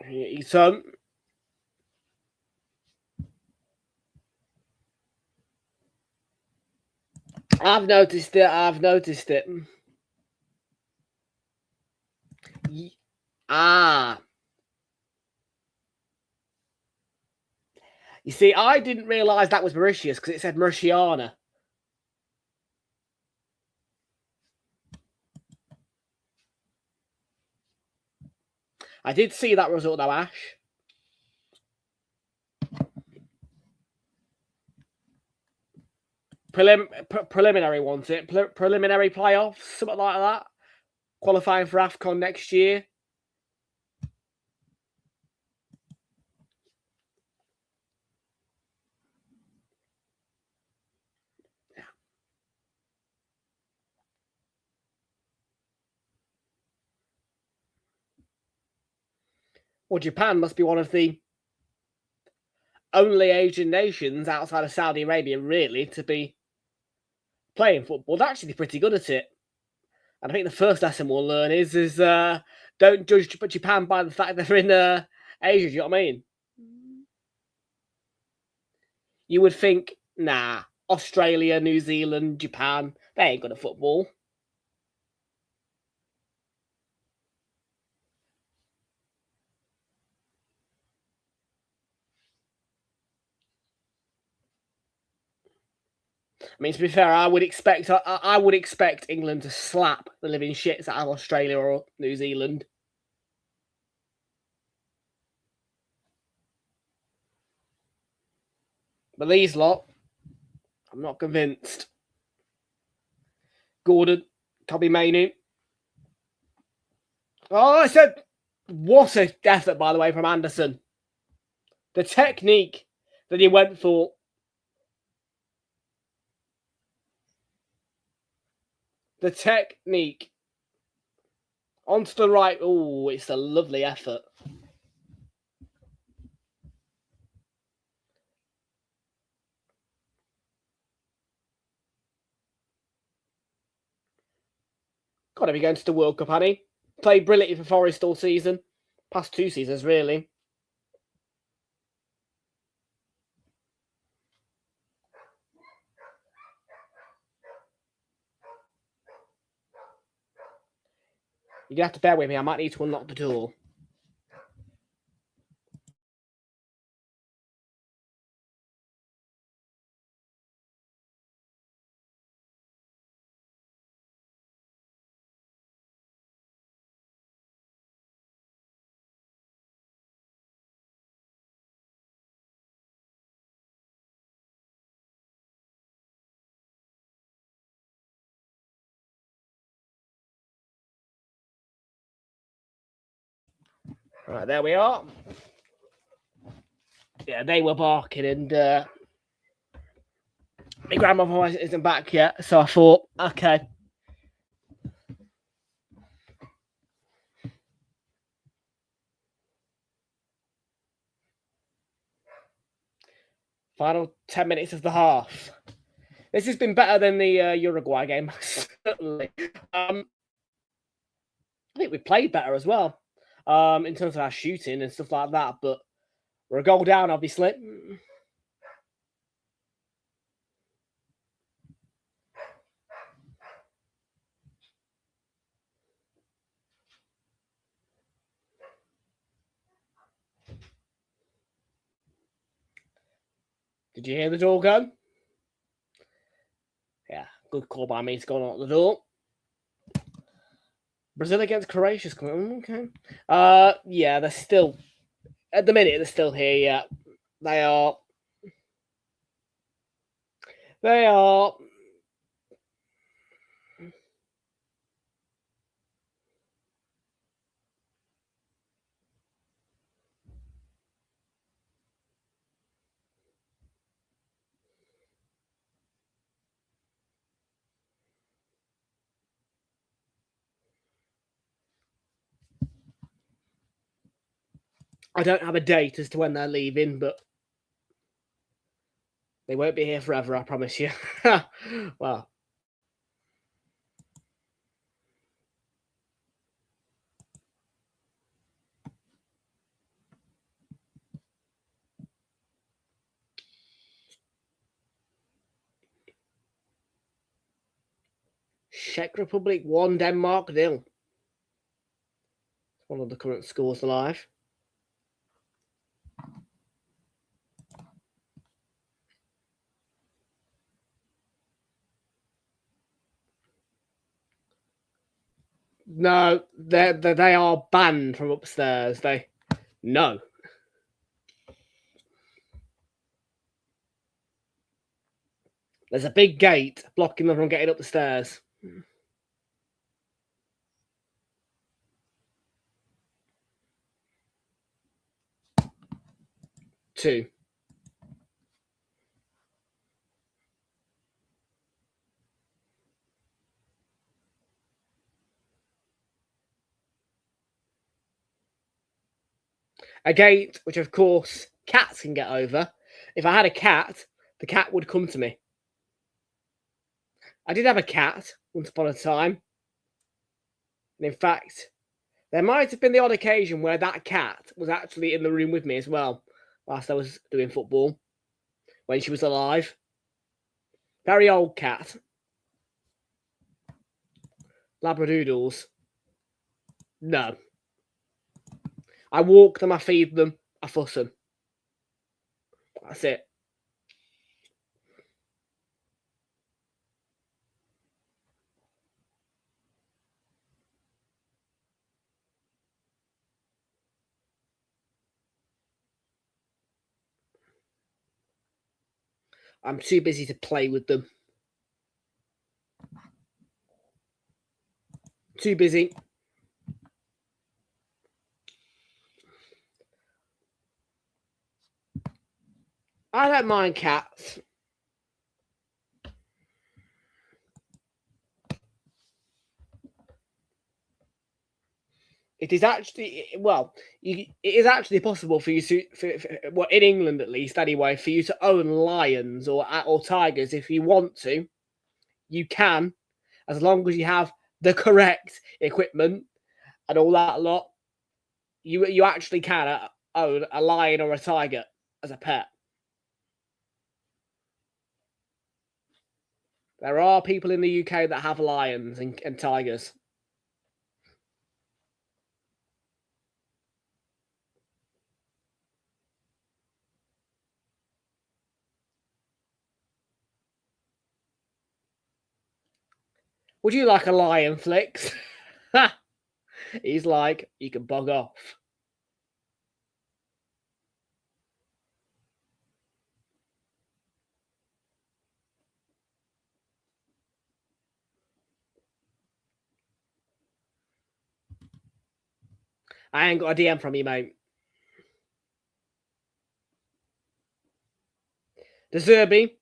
He's I've noticed it. You see, I didn't realise that was Mauritius because it said Mauritiana. I did see that result though, Ash. Preliminary, wasn't it? Preliminary playoffs, something like that. Qualifying for AFCON next year. Well, Japan must be one of the only Asian nations outside of Saudi Arabia, really, to be playing football. They're actually pretty good at it. And I think the first lesson we'll learn is don't judge Japan by the fact they're in Asia. Do you know what I mean? You would think, nah, Australia, New Zealand, Japan, they ain't good at football. I mean, to be fair, I would expect England to slap the living shits out of Australia or New Zealand. But these lot, I'm not convinced. Gordon, Kobe Mainu. Oh, I said, what an effort, by the way, from Anderson. The technique Then he went for the technique. Onto the right. Oh, it's a lovely effort. Got to be going to the World Cup, Annie. Played brilliantly for Forest all season. Past 2 seasons, really. You're going to have to bear with me. I might need to unlock the door. Right, there we are. Yeah, they were barking, and my grandmother isn't back yet, so I thought, okay. Final 10 minutes of the half. This has been better than the Uruguay game, certainly. I think we played better as well, in terms of our shooting and stuff like that, but we're a goal down, obviously. Did you hear the door go? Yeah, good call by me to go on the door. Brazil against Croatia's coming. Okay. Yeah, they're still at the minute. They're still here. Yeah, they are. They are. I don't have a date as to when they're leaving, but they won't be here forever. I promise you. Well. Czech Republic 1, Denmark 0. One of the current scores alive. No, they are banned from upstairs. No. There's a big gate blocking them from getting up the stairs. Two. A gate which, of course, cats can get over. If I had a cat, the cat would come to me. I did have a cat once upon a time. And in fact, there might have been the odd occasion where that cat was actually in the room with me as well, whilst I was doing football, when she was alive. Very old cat. Labradoodles. No. I walk them, I feed them, I fuss them. That's it. I'm too busy to play with them. Too busy. I don't mind cats. It is actually, well, it is actually possible for you to, well, in England at least anyway, for you to own lions or tigers if you want to. You can, as long as you have the correct equipment and all that lot. You actually can own a lion or a tiger as a pet. There are people in the UK that have lions and tigers. Would you like a lion, Flicks? He's like, you can bug off. I ain't got a DM from you, mate. The Zerby.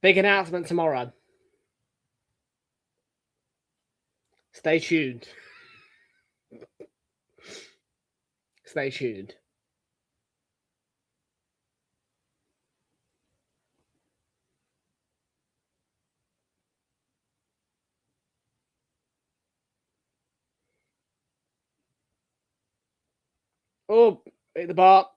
Big announcement tomorrow. Stay tuned. Stay tuned. Oh, hit the bar.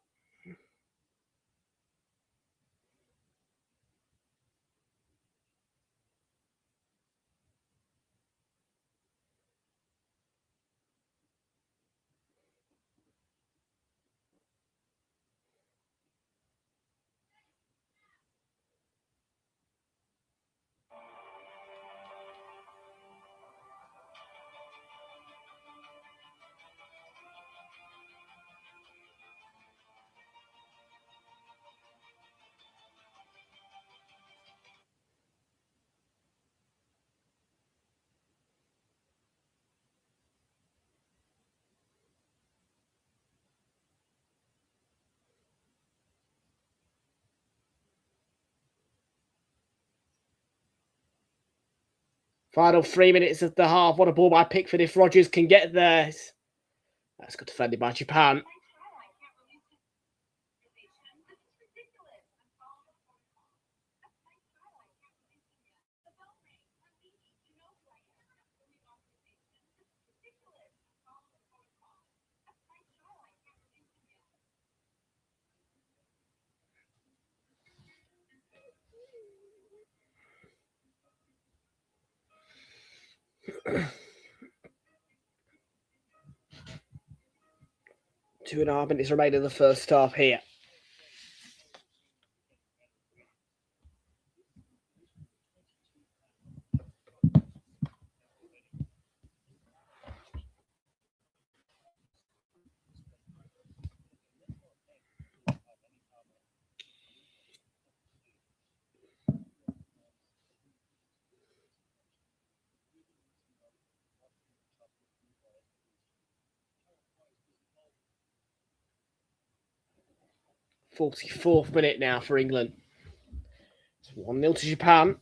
Final 3 minutes of the half. What a ball by Pickford if Rodgers can get there. That's good defended by Japan. Two and a half minutes remain in the first half here. .44th minute now for England. It's 1-0 to Japan.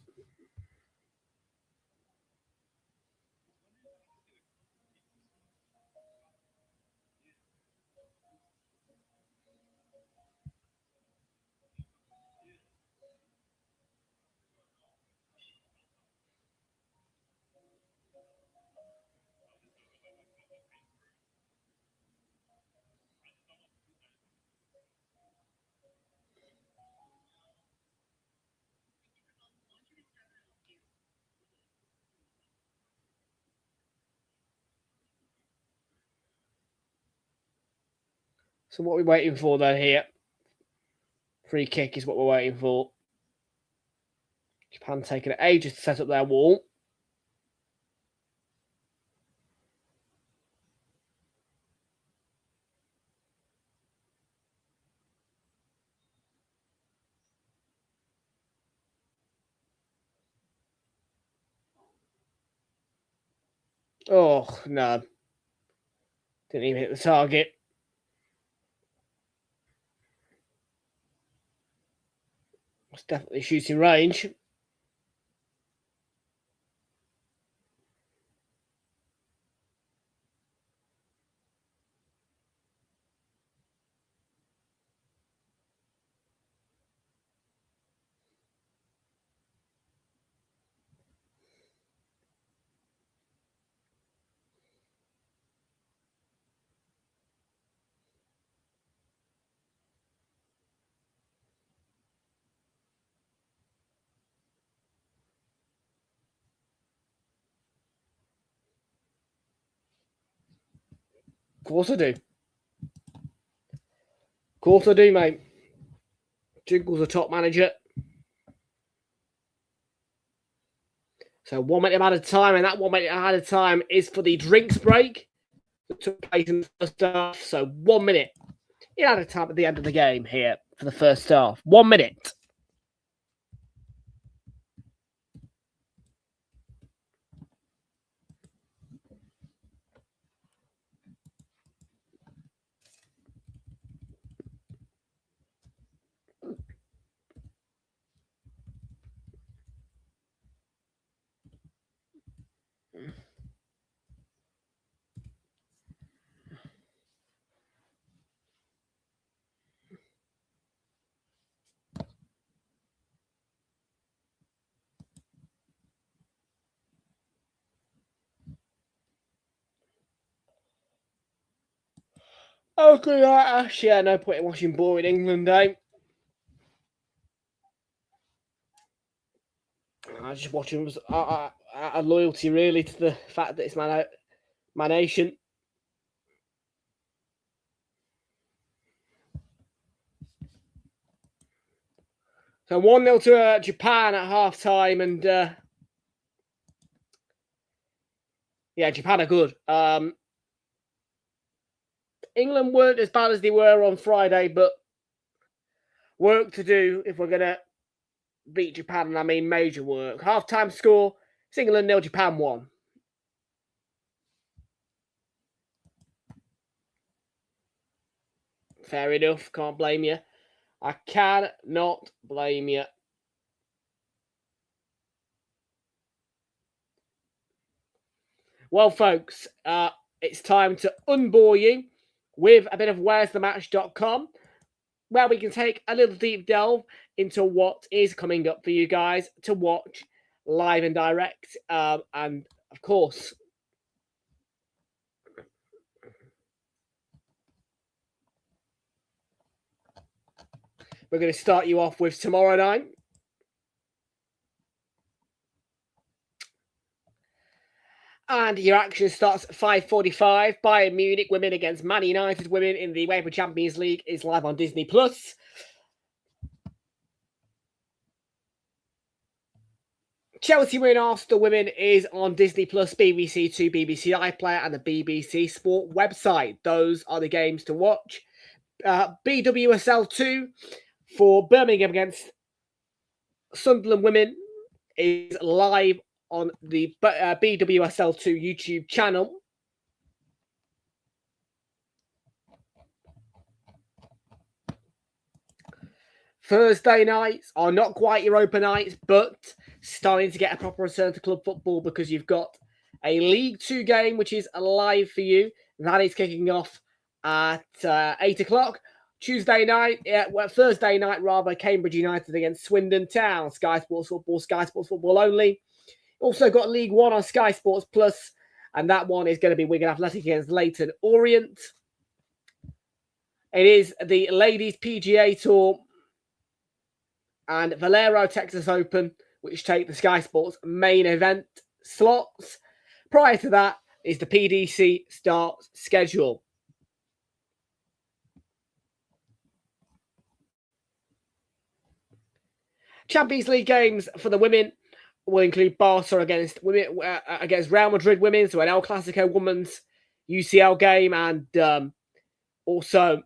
So what are we waiting for then here? Free kick is what we're waiting for. Japan taking ages to set up their wall. Oh, no. Didn't even hit the target. It's definitely shooting range. Of course I do. Of course I do, mate. Jingle's a top manager. So 1 minute at a time, and that 1 minute at a time is for the drinks break that took place in the first half. So 1 minute at a time at the end of the game here for the first half. 1 minute. Okay, Ash. Yeah, no point in watching boring England, eh? I just watching was a loyalty really to the fact that it's my nation. So 1-0 to Japan at half time, and yeah, Japan are good. England weren't as bad as they were on Friday, but work to do if we're gonna beat Japan, and I mean major work. Half time score: it's England 0, Japan 1. Fair enough. Can't blame you. I cannot blame you. Well, folks, it's time to unbore you with a bit of where'sthematch.com, where we can take a little deep delve into what is coming up for you guys to watch live and direct. And, of course, we're going to start you off with tomorrow night. And your action starts at 5:45. Bayern Munich women against Man United women in the UEFA Champions League is live on Disney+. Chelsea win Arsenal women is on Disney+, BBC Two, BBC iPlayer, and the BBC Sport website. Those are the games to watch. BWSL 2 for Birmingham against Sunderland women is live on the BWSL 2 YouTube channel. Thursday nights are not quite Europa nights, but starting to get a proper return to club football because you've got a League 2 game, which is live for you. That is kicking off at 8 o'clock. Thursday night, Cambridge United against Swindon Town. Sky Sports Football only. Also got League 1 on Sky Sports Plus, and that one is going to be Wigan Athletic against Leyton Orient. It is the Ladies PGA Tour and Valero Texas Open, which take the Sky Sports main event slots. Prior to that is the PDC start schedule. Champions League games for the women will include Barca against Real Madrid women, so an El Clasico women's UCL game, and also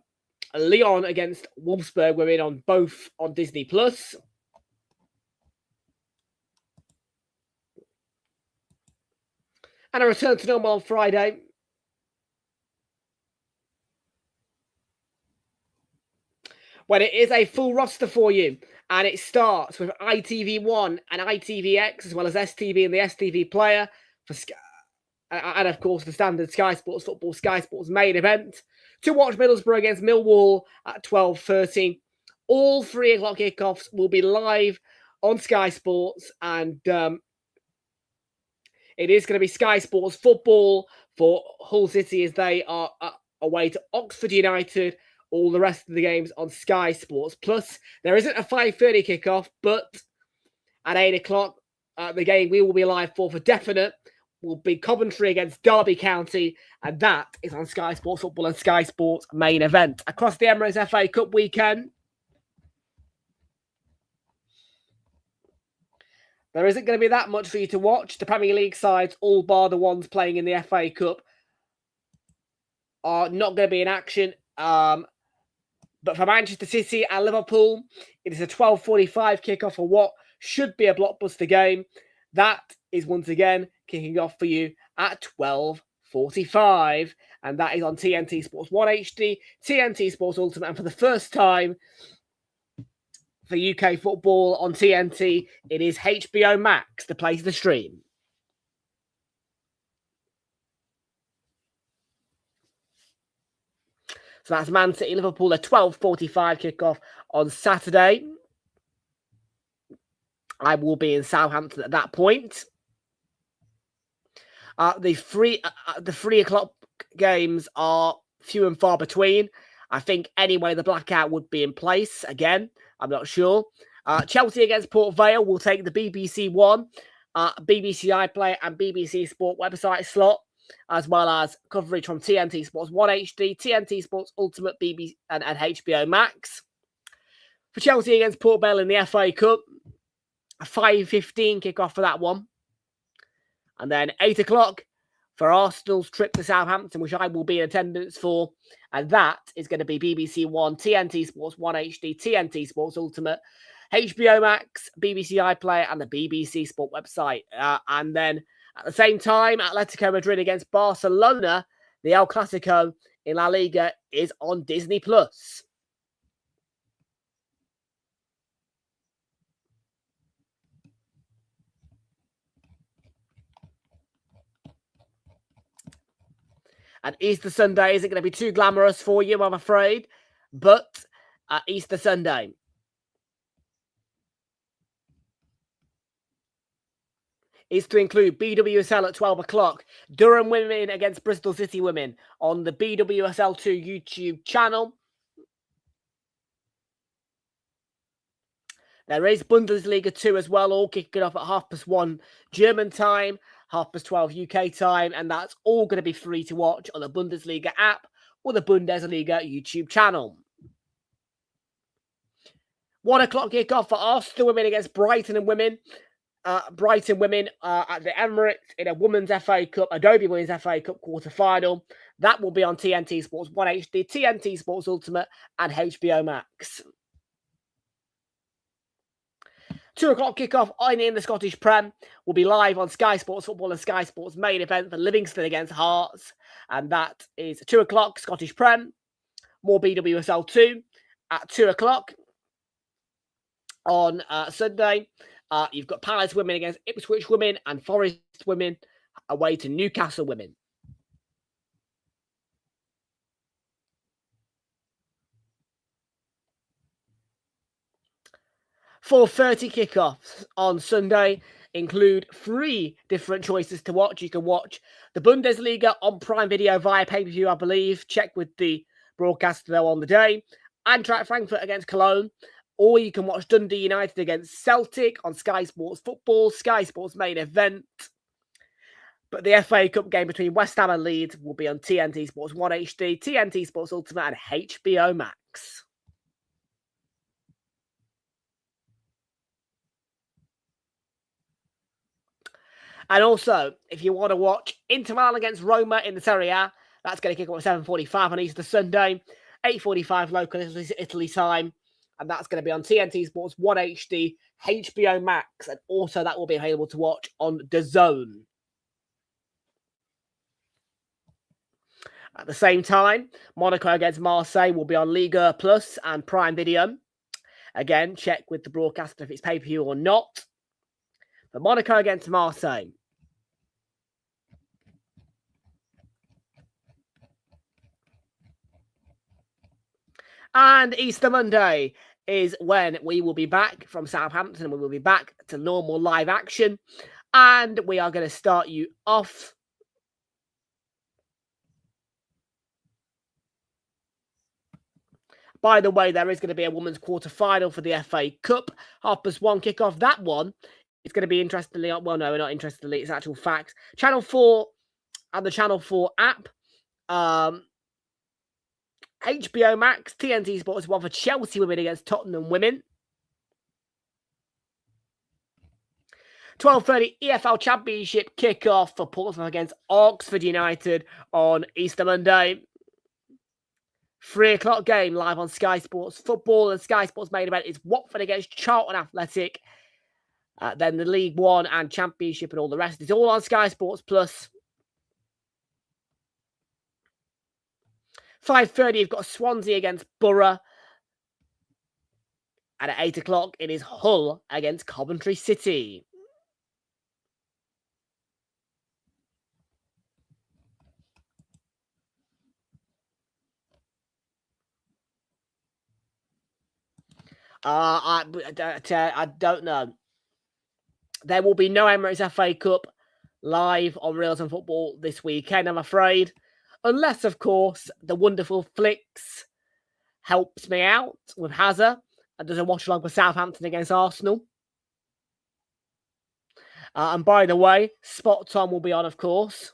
Lyon against Wolfsburg women on both on Disney Plus. And a return to normal on Friday. When it is a full roster for you, and it starts with ITV1 and ITVX, as well as STV and the STV Player, and of course the standard Sky Sports Football, Sky Sports main event, to watch Middlesbrough against Millwall at 12:30. All 3 o'clock kickoffs will be live on Sky Sports, and it is going to be Sky Sports Football for Hull City as they are away to Oxford United. All the rest of the games on Sky Sports. Plus, there isn't a 5:30 kickoff, but at 8 o'clock, the game we will be live for definite will be Coventry against Derby County, and that is on Sky Sports Football and Sky Sports main event. Across the Emirates FA Cup weekend, there isn't going to be that much for you to watch. The Premier League sides, all bar the ones playing in the FA Cup, are not going to be in action. But for Manchester City and Liverpool, it is a 12:45 kickoff for what should be a blockbuster game. That is once again kicking off for you at 12:45. And that is on TNT Sports 1 HD, TNT Sports Ultimate. And for the first time for UK football on TNT, it is HBO Max, the place to stream. So that's Man City, Liverpool, a 12:45 kickoff on Saturday. I will be in Southampton at that point. The 3 o'clock games are few and far between. I think anyway the blackout would be in place again. I'm not sure. Chelsea against Port Vale will take the BBC One, BBC iPlayer and BBC Sport website slot, as well as coverage from TNT Sports 1 HD, TNT Sports Ultimate, BBC and HBO Max. For Chelsea against Port Vale in the FA Cup, a 5:15 kickoff for that one. And then 8 o'clock for Arsenal's trip to Southampton, which I will be in attendance for. And that is going to be BBC One, TNT Sports 1 HD, TNT Sports Ultimate, HBO Max, BBC iPlayer and the BBC Sport website. And then at the same time, Atletico Madrid against Barcelona, the El Clasico in La Liga, is on Disney Plus. And Easter Sunday isn't going to be too glamorous for you, I'm afraid. But Easter Sunday is to include BWSL at 12 o'clock. Durham women against Bristol City women on the BWSL2 YouTube channel. There is Bundesliga 2 as well, all kicking off at 1:30 German time, 12:30 UK time, and that's all going to be free to watch on the Bundesliga app or the Bundesliga YouTube channel. 1 o'clock kickoff for Arsenal women against Brighton women. Brighton women at the Emirates in a Women's FA Cup, Adobe Women's FA Cup quarter-final. That will be on TNT Sports 1 HD, TNT Sports Ultimate and HBO Max. 2 o'clock kickoff in the Scottish Prem will be live on Sky Sports Football and Sky Sports main event for Livingston against Hearts. And that is 2 o'clock Scottish Prem. More BWSL 2 at 2 o'clock on Sunday. You've got Palace women against Ipswich women and Forest women away to Newcastle women. 4:30 kickoffs on Sunday include 3 different choices to watch. You can watch the Bundesliga on Prime Video via pay-per-view, I believe. Check with the broadcaster though on the day. Eintracht Frankfurt against Cologne. Or you can watch Dundee United against Celtic on Sky Sports Football, Sky Sports main event. But the FA Cup game between West Ham and Leeds will be on TNT Sports 1 HD, TNT Sports Ultimate and HBO Max. And also, if you want to watch Inter Milan against Roma in the Serie A, that's going to kick off at 7:45 on Easter Sunday, 8:45 local Italy time, and that's going to be on TNT Sports 1 HD, HBO Max, and also that will be available to watch on DAZN. At the same time, Monaco against Marseille will be on Liga Plus and Prime Video. Again, check with the broadcaster if it's pay-per-view or not. But Monaco against Marseille. And Easter Monday is when we will be back from Southampton. We will be back to normal live action. And we are going to start you off By the way, there is going to be a women's quarter-final for the FA Cup. 1:30 kickoff. That one is going to be interestingly, well, no, not interestingly, it's actual facts. Channel 4 and the Channel 4 app. HBO Max, TNT Sports 1 for Chelsea women against Tottenham women. 12:30 EFL Championship kickoff for Portsmouth against Oxford United on Easter Monday. 3:00 game live on Sky Sports Football, and Sky Sports main event is Watford against Charlton Athletic. Then the League One and Championship and all the rest is all on Sky Sports Plus. 5:30 you've got Swansea against Borough. And at 8:00 it is Hull against Coventry City. I don't know. There will be no Emirates FA Cup live on Realltom Football this weekend, I'm afraid. Unless, of course, the wonderful Flicks helps me out with Hazard and does a watch along with Southampton against Arsenal. And by the way, Spot Tom will be on, of course.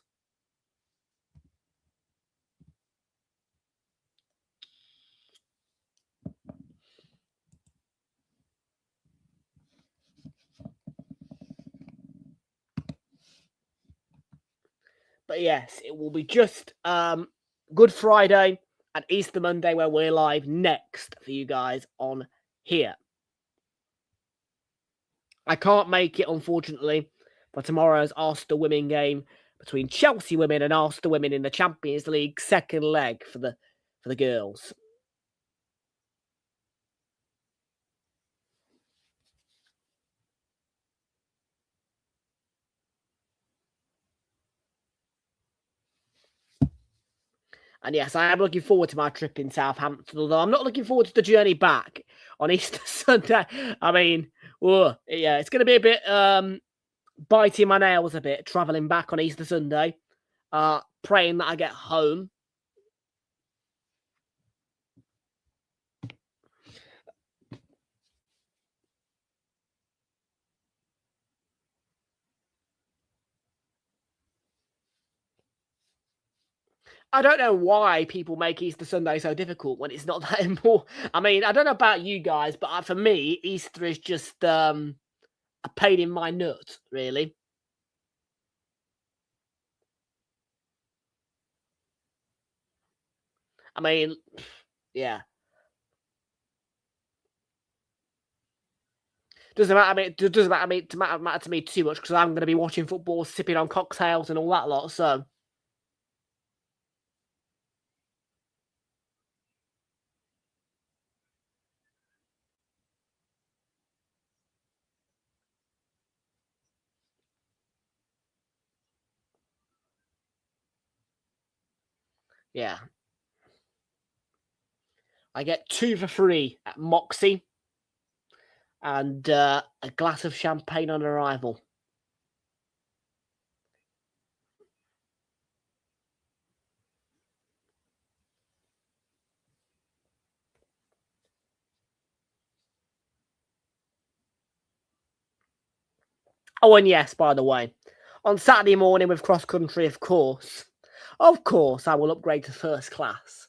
But yes, it will be just Good Friday and Easter Monday where we're live next for you guys on here. I can't make it, unfortunately, for tomorrow's Arsenal women game between Chelsea women and Arsenal women in the Champions League second leg for the girls. And yes, I am looking forward to my trip in Southampton, although I'm not looking forward to the journey back on Easter Sunday. I mean, yeah, it's going to be a bit biting my nails a bit, travelling back on Easter Sunday, praying that I get home. I don't know why people make Easter Sunday so difficult when it's not that important. I mean, I don't know about you guys, but for me, Easter is just a pain in my nut, really. I mean, yeah. Doesn't matter. I mean, it doesn't matter to me too much because I'm going to be watching football, sipping on cocktails and all that lot. So. Yeah. I get 2 for free at Moxie and a glass of champagne on arrival. Oh, and yes, by the way, on Saturday morning with cross country, of course, I will upgrade to first class.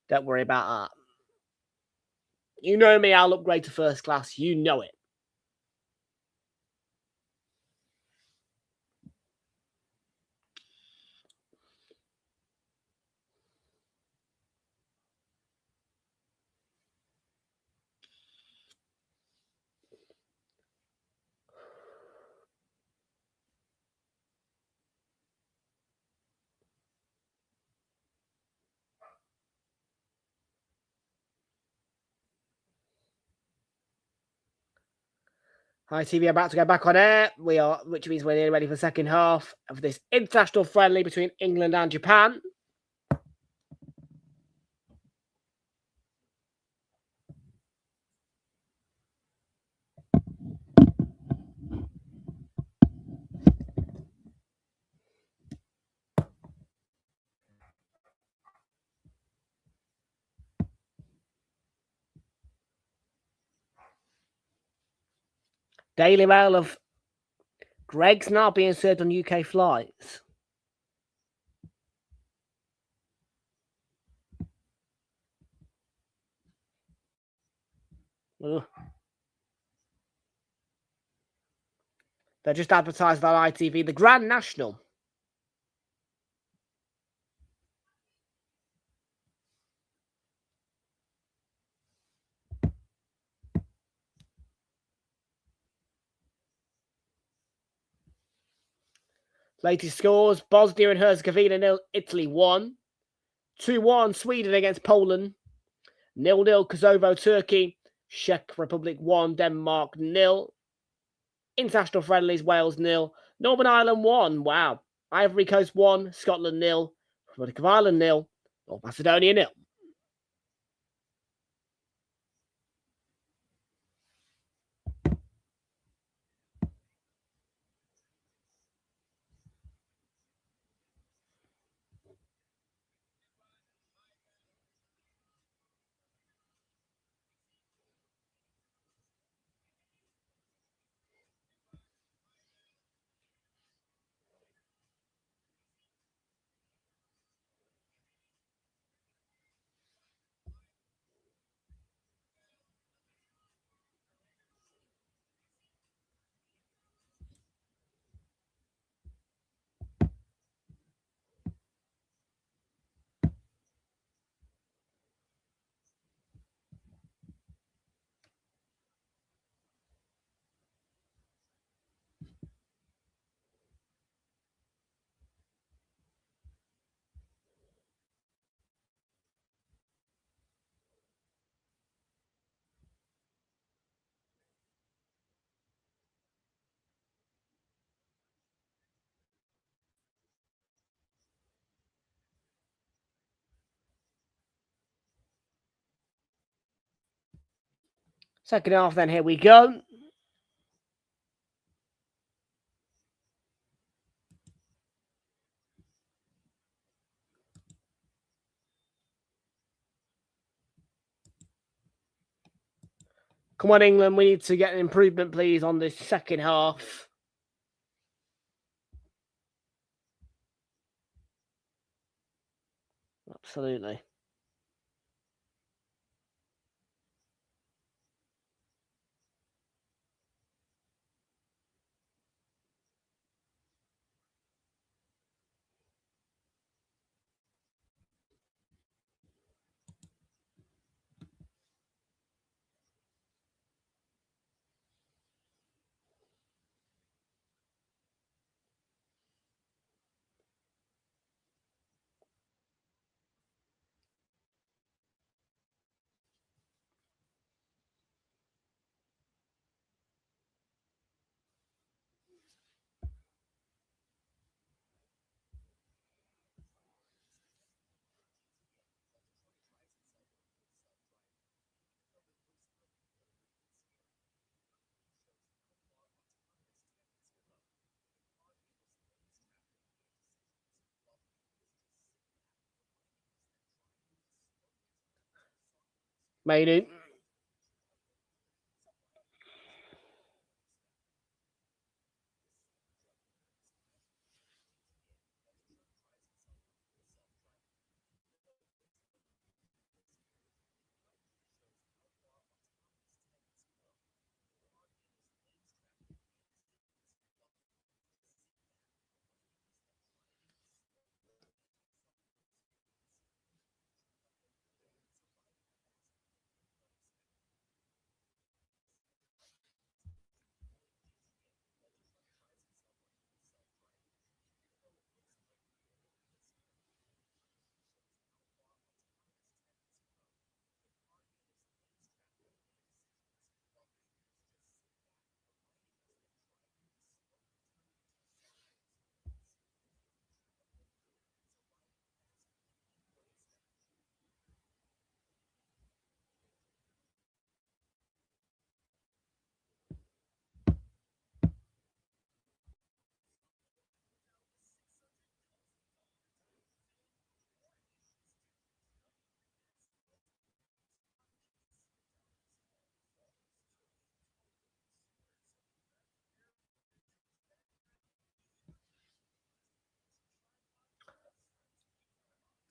Don't worry about that. You know me, I'll upgrade to first class. You know it. ITV about to go back on air. We are, which means we're nearly ready for the second half of this international friendly between England and Japan. Daily Mail of Greg's now being served on UK flights. Ugh. They're just advertised on ITV. The Grand National. Latest scores: Bosnia and Herzegovina 0, Italy 1. 2-1 Sweden against Poland. 0-0 Kosovo, Turkey. Czech Republic 1, Denmark 0. International friendlies: Wales 0. Northern Ireland 1. Wow. Ivory Coast 1. Scotland 0. Republic of Ireland 0. North Macedonia 0. Second half then, here we go. Come on, England, we need to get an improvement, please, on this second half. Absolutely. Made it.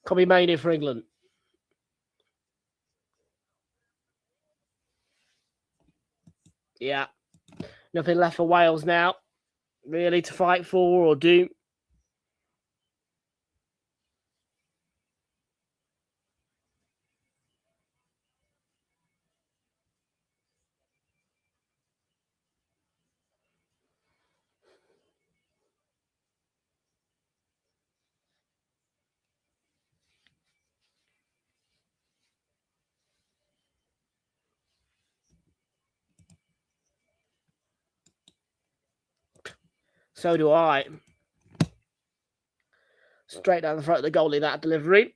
Could be mainly for England. Yeah. Nothing left for Wales now, really, to fight for or do. So do I. Straight down the front of the goalie, that delivery.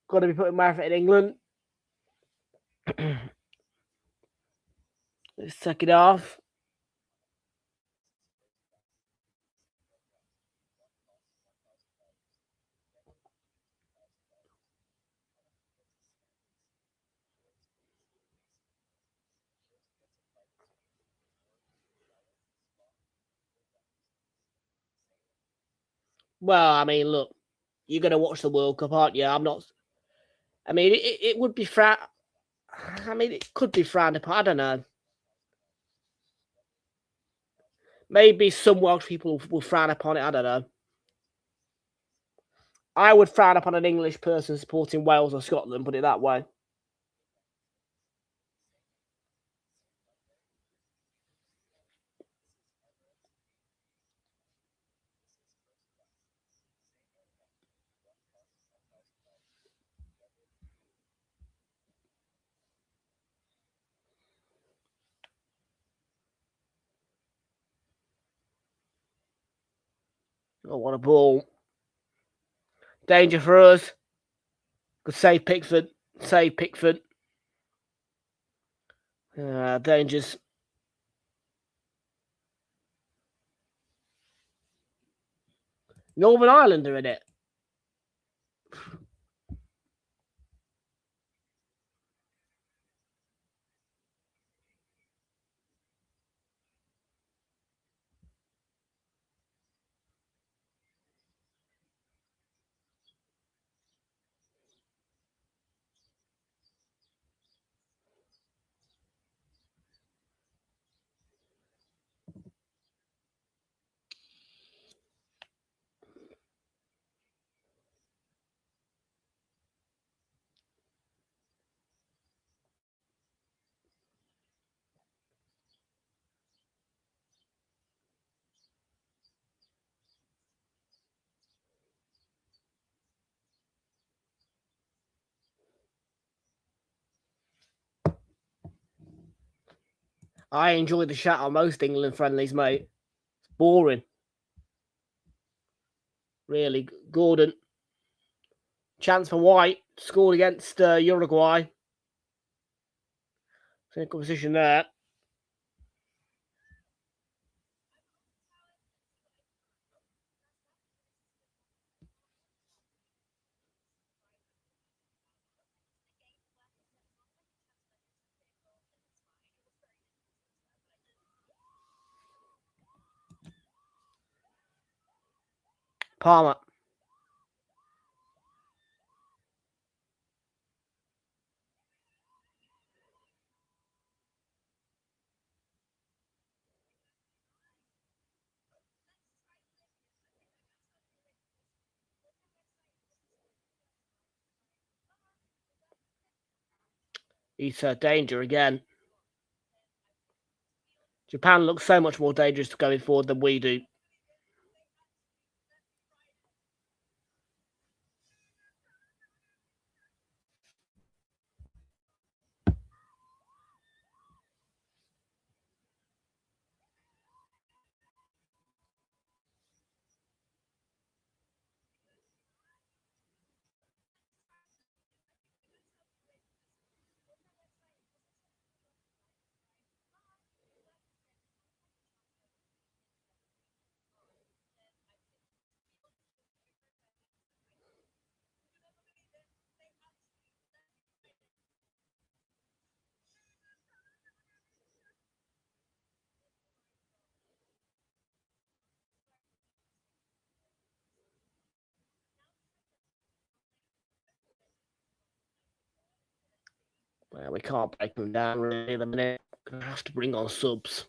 Got to be putting more effort in England. Let's take it off. Well, I mean, look, you're going to watch the World Cup, aren't you? I'm not. I mean, it would be I mean, it could be frowned upon. I don't know. Maybe some Welsh people will frown upon it. I don't know. I would frown upon an English person supporting Wales or Scotland, put it that way. Oh, what a ball. Danger for us. Good save, Pickford. Save, Pickford. Dangers. Northern Ireland are in it. I enjoy the shot on most England friendlies, mate. It's boring. Really. Gordon. Chance for White. Scored against Uruguay. In a good position there. Palmer. He's danger again. Japan looks so much more dangerous going forward than we do. Well, we can't break them down really at the minute. Gonna have to bring on subs.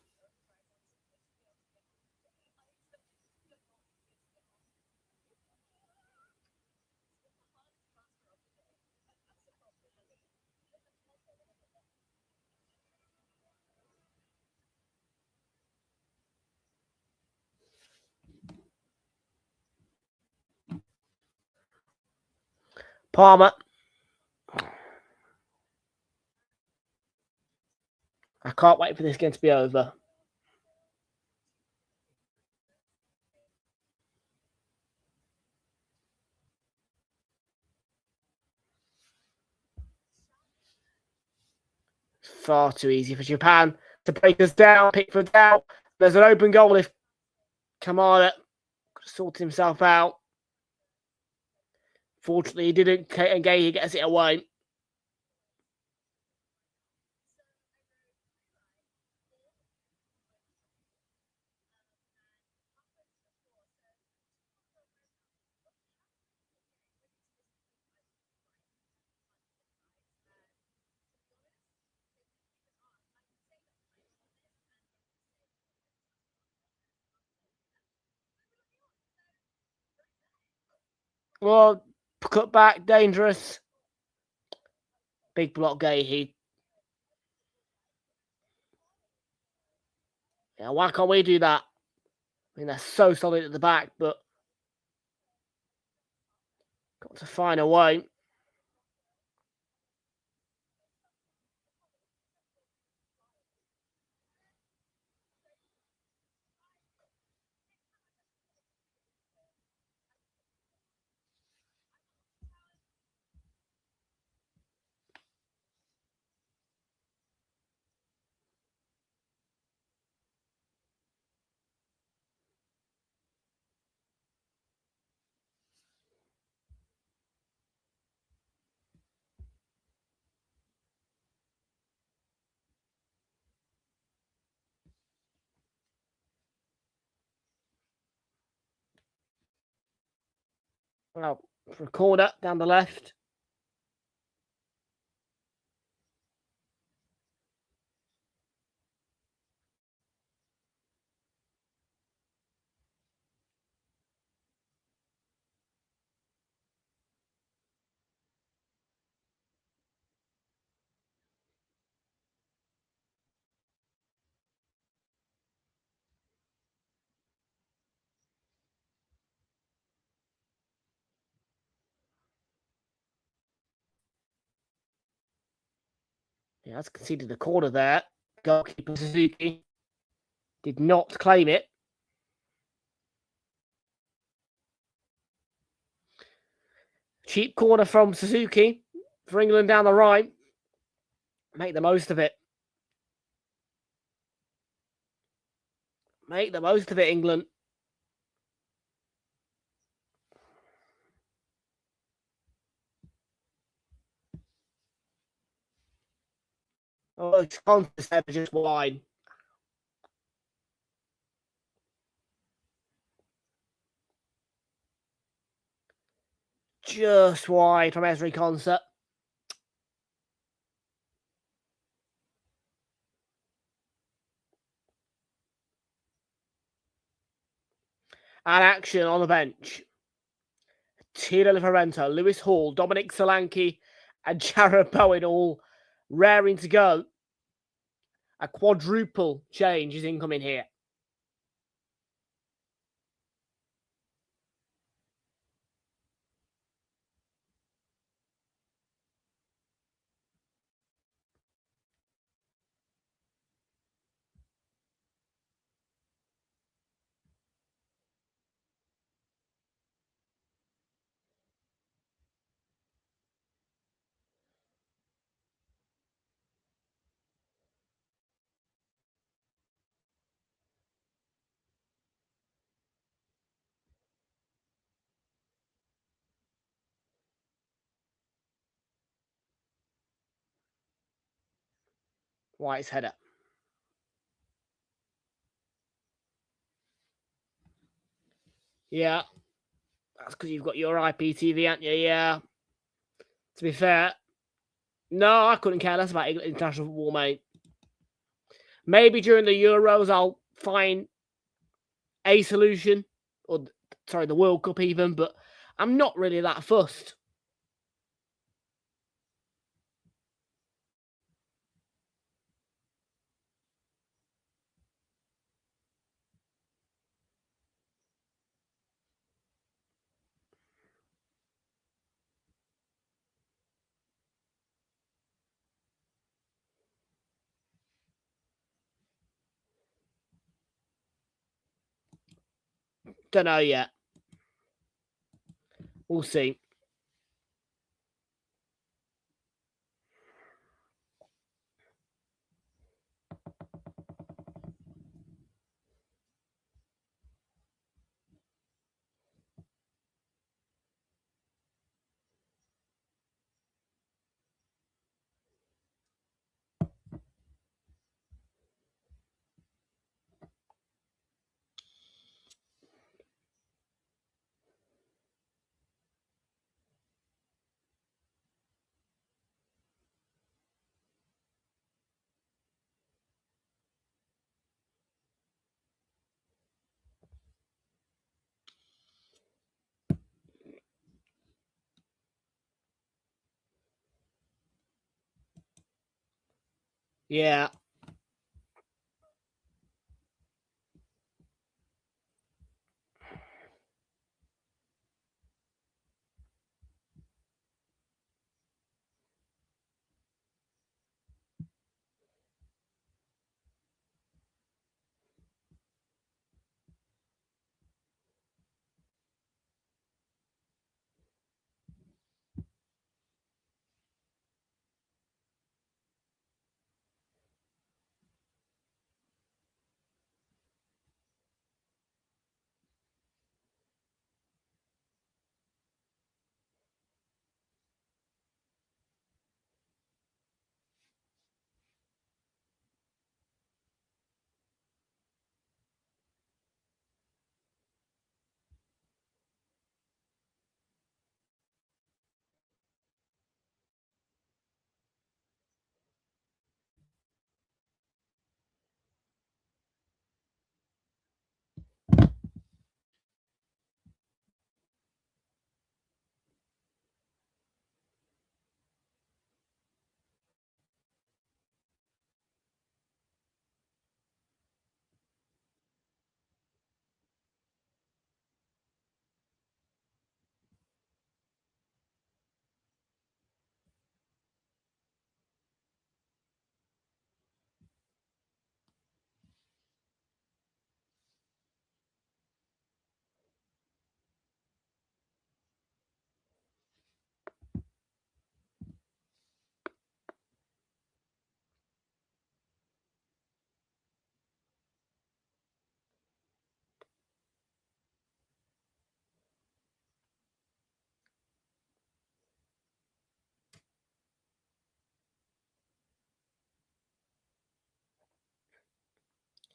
Palmer. I can't wait for this game to be over. Far too easy for Japan to break us down. Pickford out. There's an open goal if Kamara sorted himself out. Fortunately, he didn't, and Gay gets it away. Well, cut back, dangerous. Big block, Gay. Yeah, why can't we do that? I mean, they're so solid at the back, but got to find a way. Well, recorder down the left. Yeah, that's conceded the corner there. Goalkeeper Suzuki did not claim it. Cheap corner from Suzuki for England down the right. Make the most of it. Make the most of it, England. Oh, it's contest just wide. Just wide from Esri Concert. And action on the bench. Tino Liverento, Lewis Hall, Dominic Solanke, and Jared Bowen all raring to go. A quadruple change is incoming here. White's header. Yeah. That's because you've got your IPTV, haven't you? Yeah. To be fair, No, I couldn't care less about international football, mate. Maybe during the Euros I'll find a solution, or sorry, the World Cup even, but I'm not really that fussed. Don't know yet. We'll see. Yeah.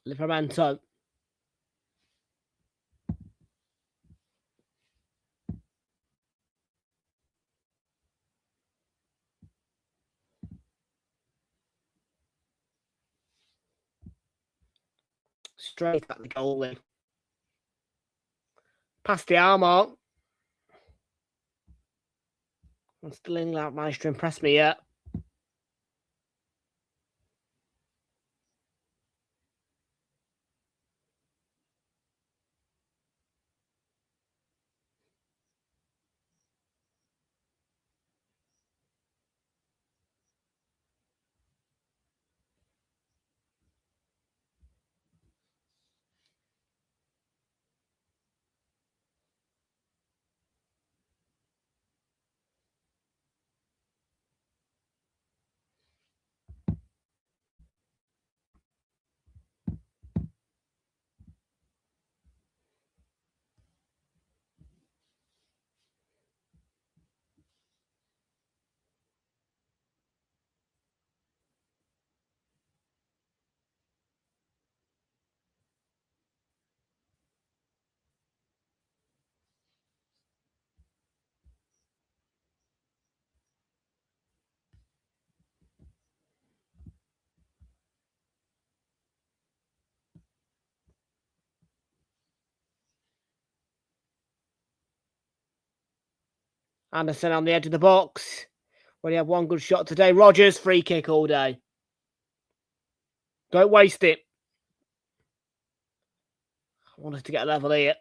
Livramento. Straight at the goalie. Past the arm out. I'm still in that managed to impress me yet. Anderson on the edge of the box. We only have one good shot today. Rogers, free kick all day. Don't waste it. I want us to get a level here.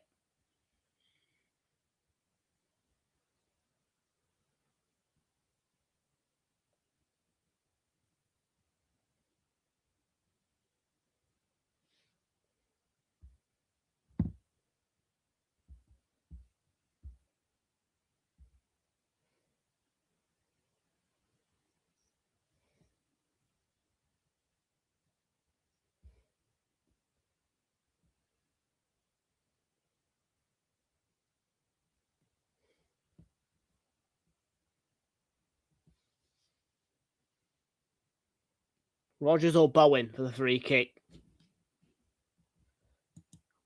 Rogers or Bowen for the free kick.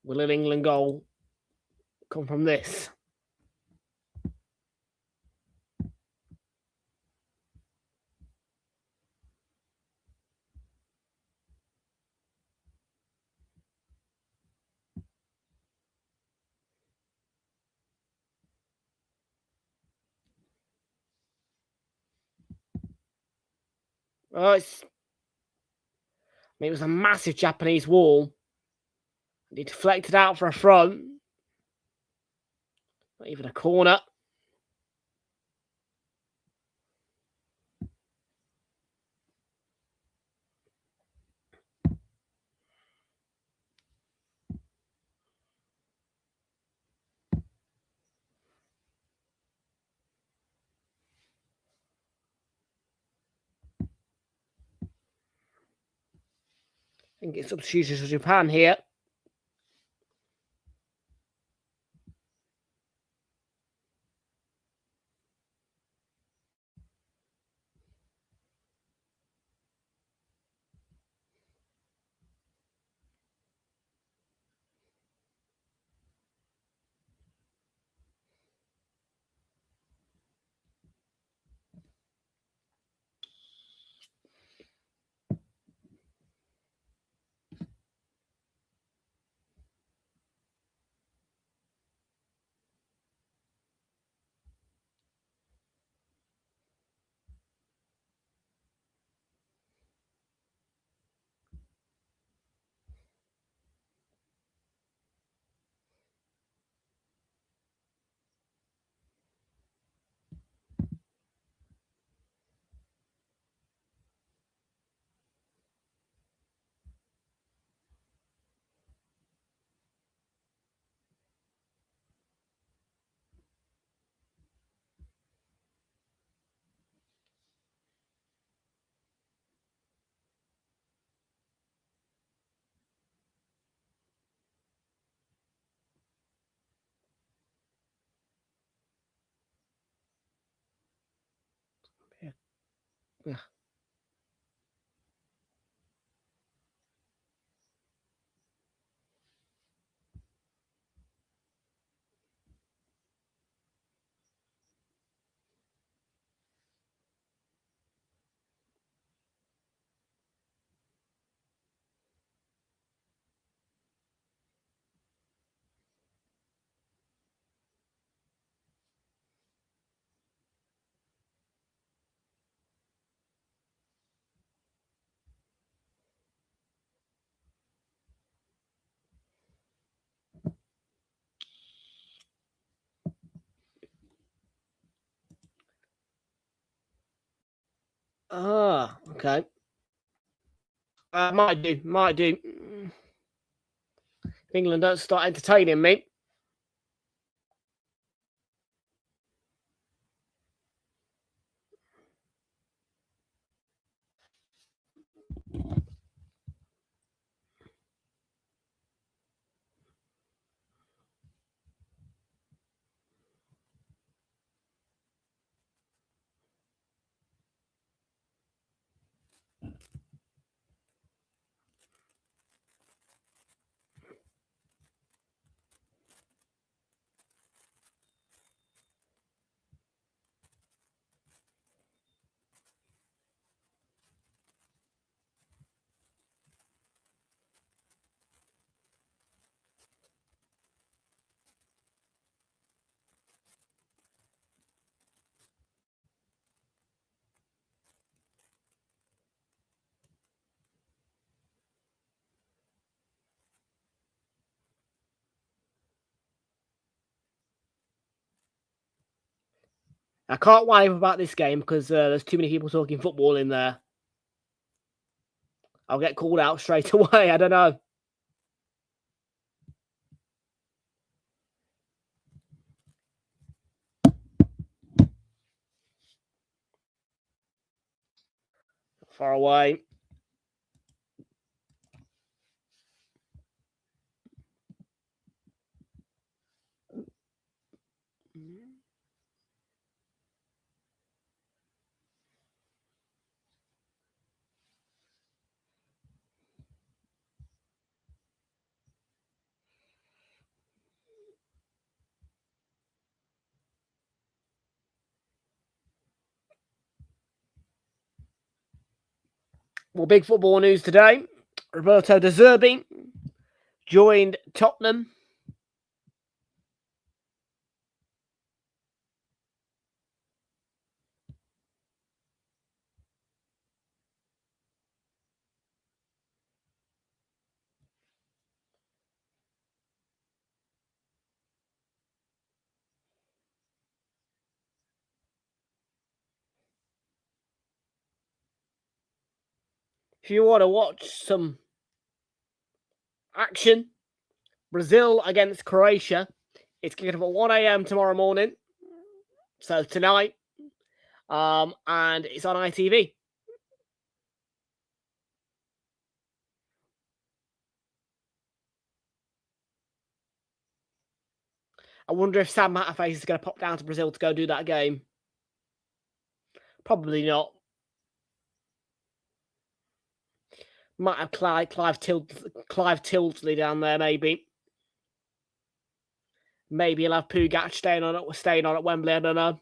Will an England goal come from this? Oh, it was a massive Japanese wall. He deflected out for a front. Not even a corner. I think it's substitutions for Japan here. Yeah. Ah, okay. Might do. England don't start entertaining me. I can't whine about this game because there's too many people talking football in there. I'll get called out straight away. I don't know. Far away. Well, big football news today. Roberto De Zerbi joined Tottenham. If you want to watch some action, Brazil against Croatia. It's kicking off at 1 a.m. tomorrow morning. So tonight. And it's on ITV. I wonder if Sam Matterface is going to pop down to Brazil to go do that game. Probably not. Might have Clive Tilsley down there, maybe. Maybe he'll have Pugac staying on at Wembley, I don't know.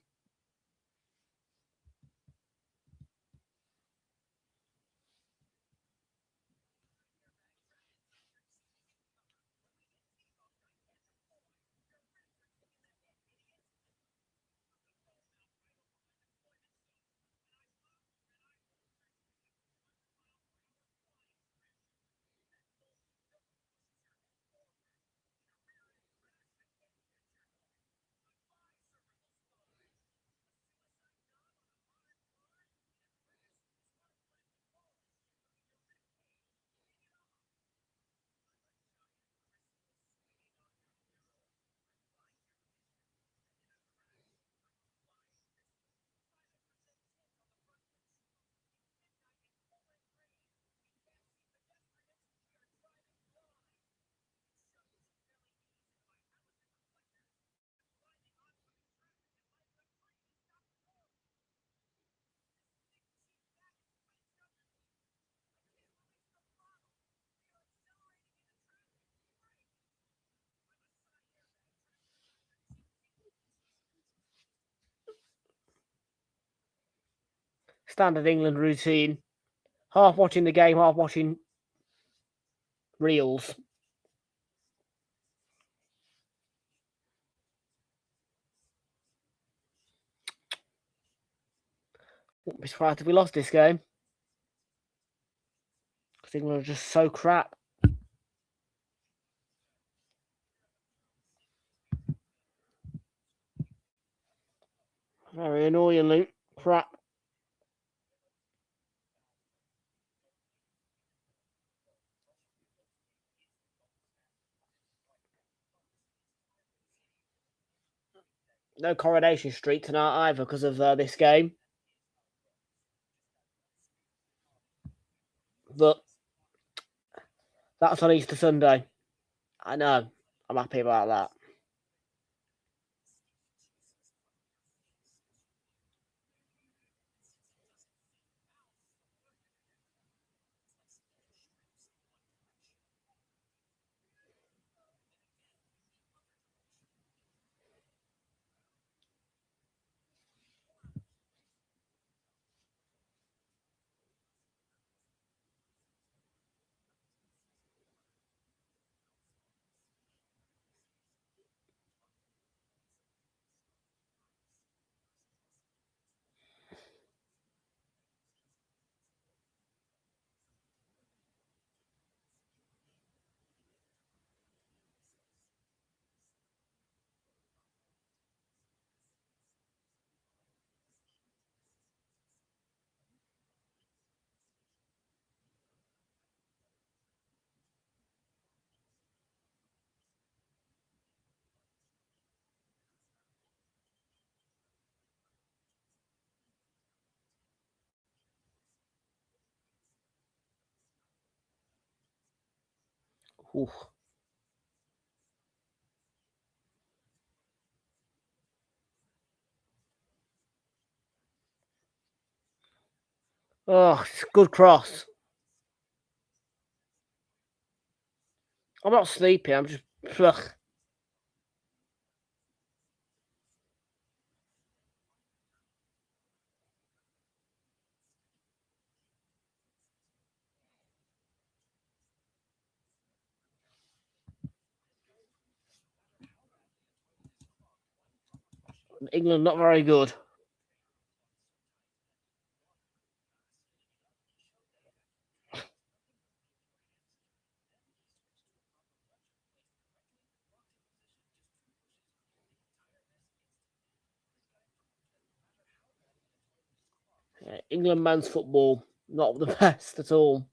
Standard England routine. Half watching the game, half watching reels. Wouldn't be surprised if we lost this game. Because England are just so crap. Very annoyingly crap. No Coronation Street tonight either because of this game. But that's on Easter Sunday. I know. I'm happy about that. Ooh. Oh, it's a good cross. I'm not sleepy. I'm just. Ugh. England not very good. Yeah, England men's football not the best at all.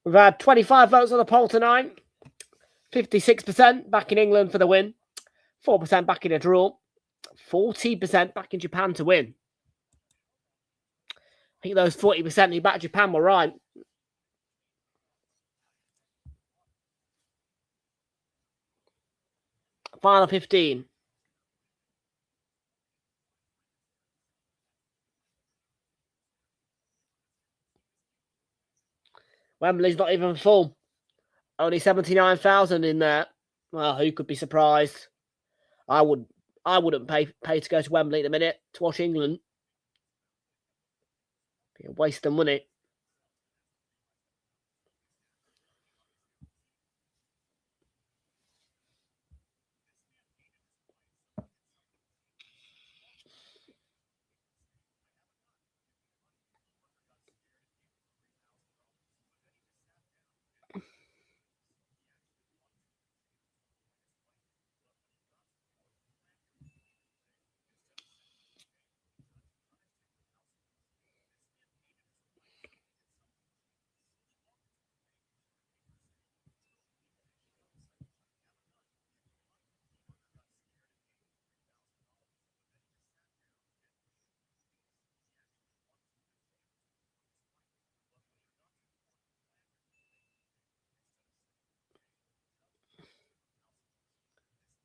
We've had 25 votes on the poll tonight. 56% backing England for the win. 4% backing a draw. 40% backing Japan to win. I think those 40% who backed Japan were right. Final 15. Wembley's not even full. Only 79,000 in there. Well, who could be surprised? I wouldn't pay to go to Wembley in a minute to watch England. Be a waste of money.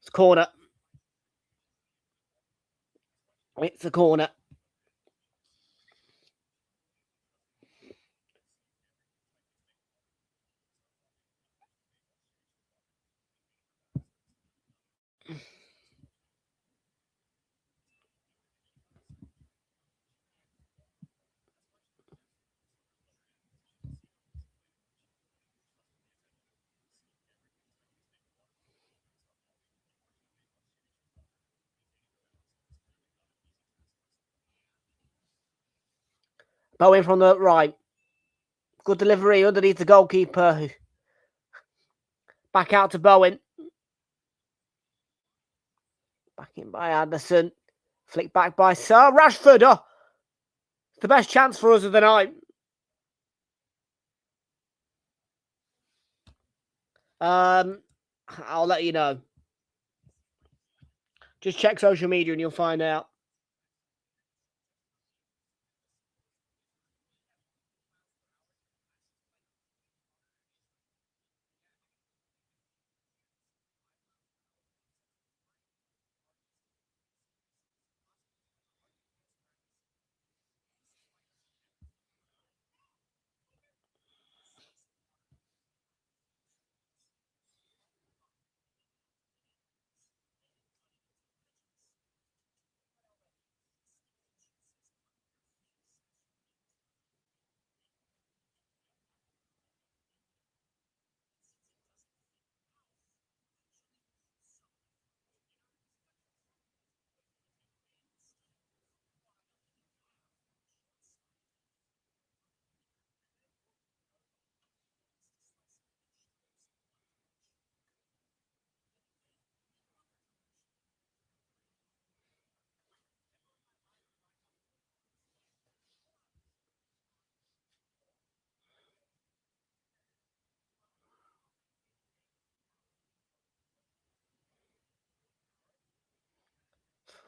It's a corner. It's a corner. Bowen from the right. Good delivery underneath the goalkeeper. Back out to Bowen. Back in by Anderson. Flick back by Sir Rashford. Oh, the best chance for us of the night. I'll let you know. Just check social media and you'll find out.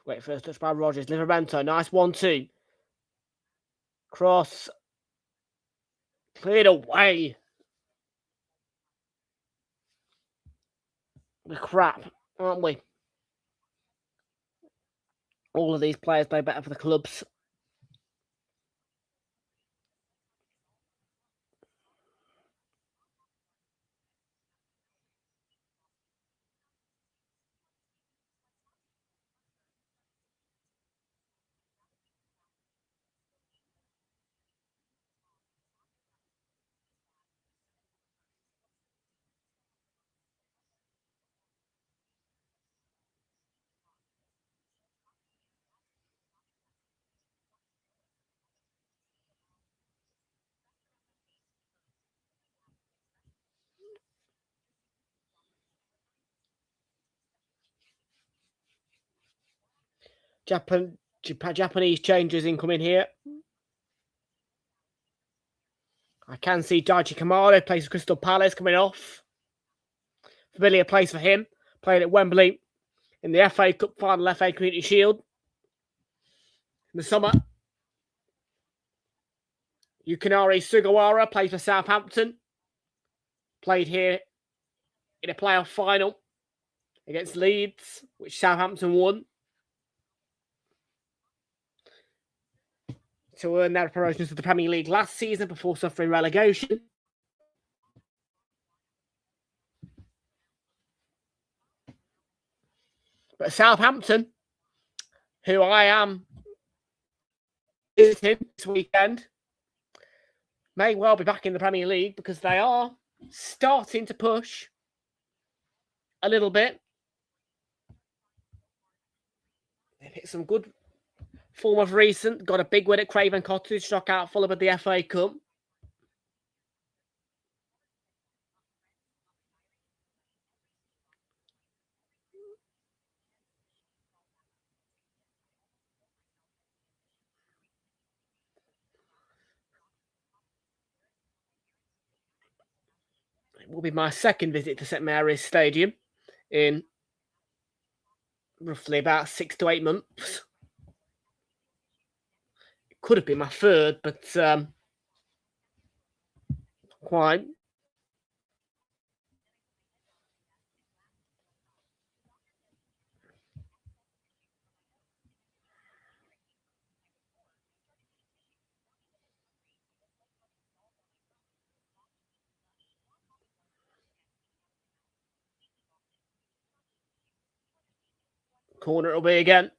Wait, first touch by Rogers. Livramento. Nice 1-2. Cross. Cleared away. The crap, aren't we? All of these players play better for the clubs. Japanese changes incoming here. I can see Daichi Kamado plays for Crystal Palace coming off. Familiar place for him. Playing at Wembley in the FA Cup final, FA Community Shield. In the summer. Yukinari Sugawara plays for Southampton. Played here in a playoff final against Leeds, which Southampton won. To earn their promotion to the Premier League last season before suffering relegation. But Southampton, who I am visiting this weekend, may well be back in the Premier League because they are starting to push a little bit. They've hit some good form of recent. Got a big win at Craven Cottage, struck out Fulham at the FA Cup. It will be my second visit to St Mary's Stadium in roughly about 6 to 8 months. It could have been my third, but quite. Corner it'll be again.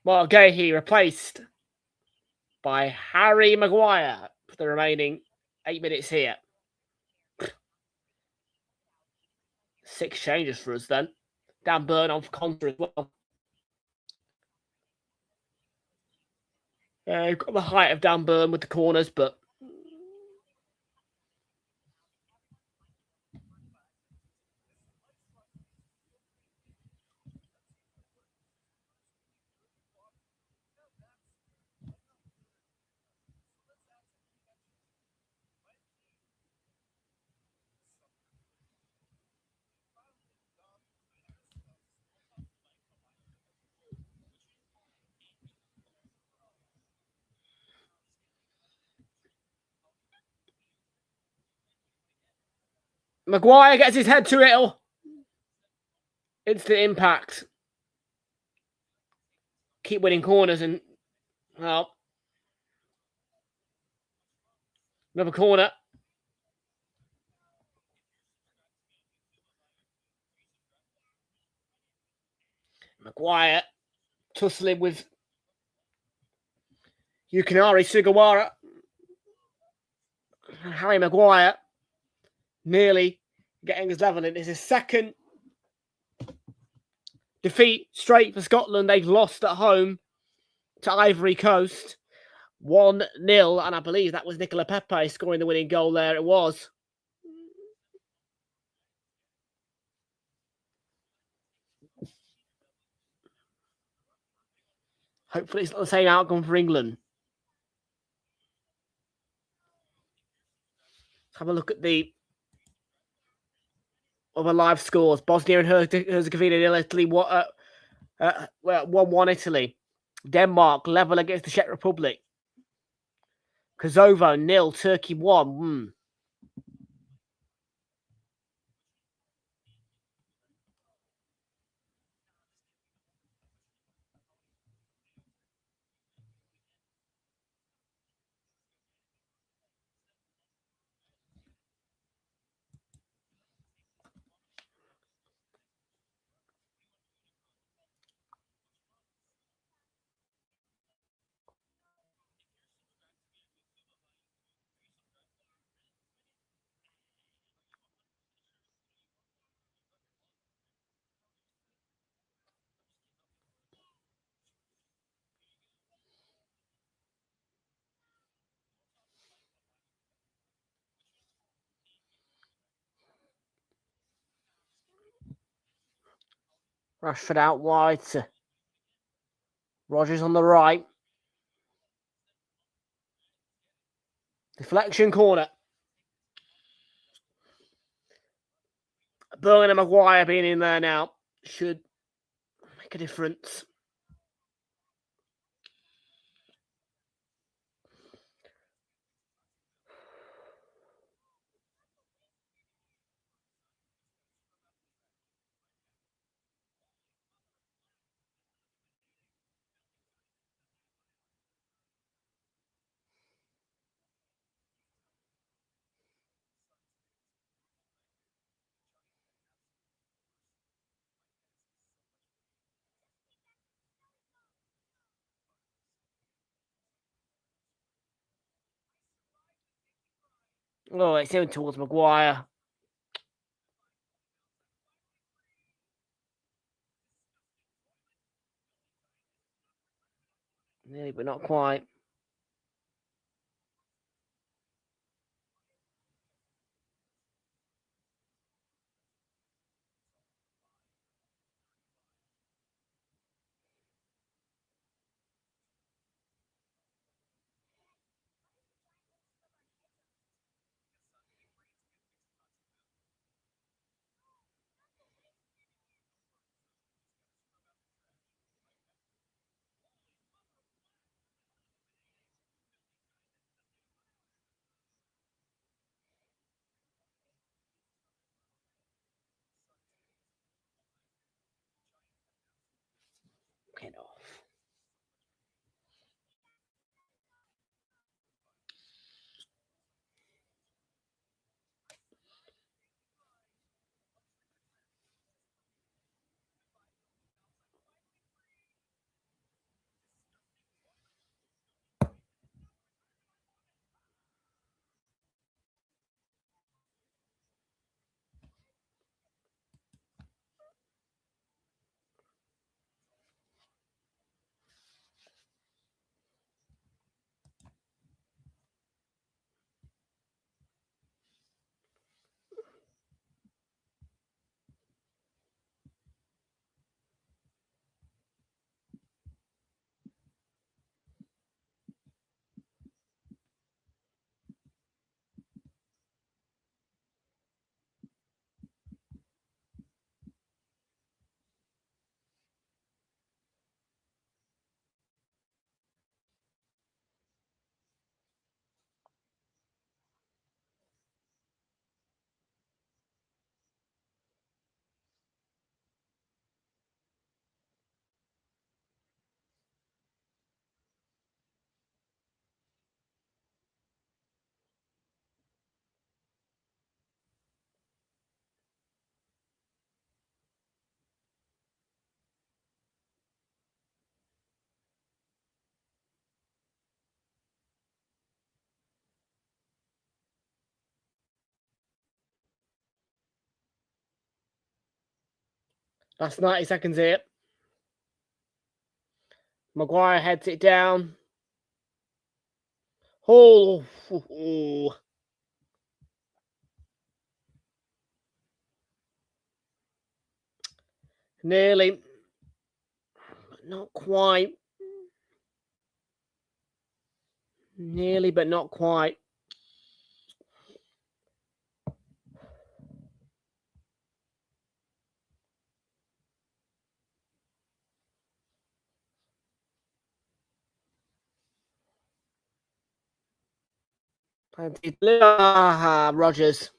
Mark Gahey replaced by Harry Maguire for the remaining 8 minutes here. 6 changes for us then. Dan Burn on for Contra as well. You've got the height of Dan Burn with the corners, but Maguire gets his head to it. Instant impact. Keep winning corners and, well, another corner. Maguire tussling with Yukinari Sugawara. Harry Maguire nearly getting his level in. It's his second defeat straight for Scotland. They've lost at home to Ivory Coast 1-0, and I believe that was Nicola Pepe scoring the winning goal there. It was. Hopefully it's not the same outcome for England. Let's have a look at the other live scores. Bosnia and Herzegovina nil Italy. 1-1 Italy. Denmark level against the Czech Republic. Kosovo 0, Turkey 1. Rashford out wide. Rodgers on the right. Deflection corner. Burn and Maguire being in there now should make a difference. Oh, it's in towards Maguire. Nearly, but not quite. Get off. That's 90 seconds here. Maguire heads it down. Oh. Nearly, but not quite. Nearly, but not quite. Rogers.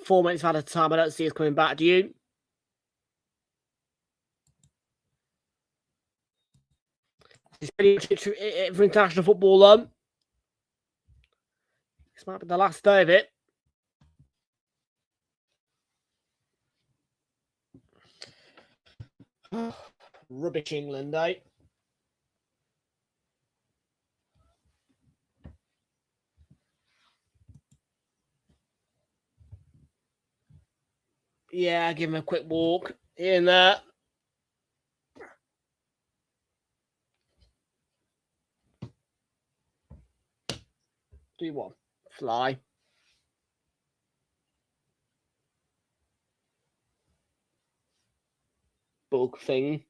Four minutes out of time. I don't see us coming back. Do you? It's pretty much it for international football. This might be the last day of it. Rubbish England, eh? Yeah, give him a quick walk here and there. Do one. Fly. Bug thing.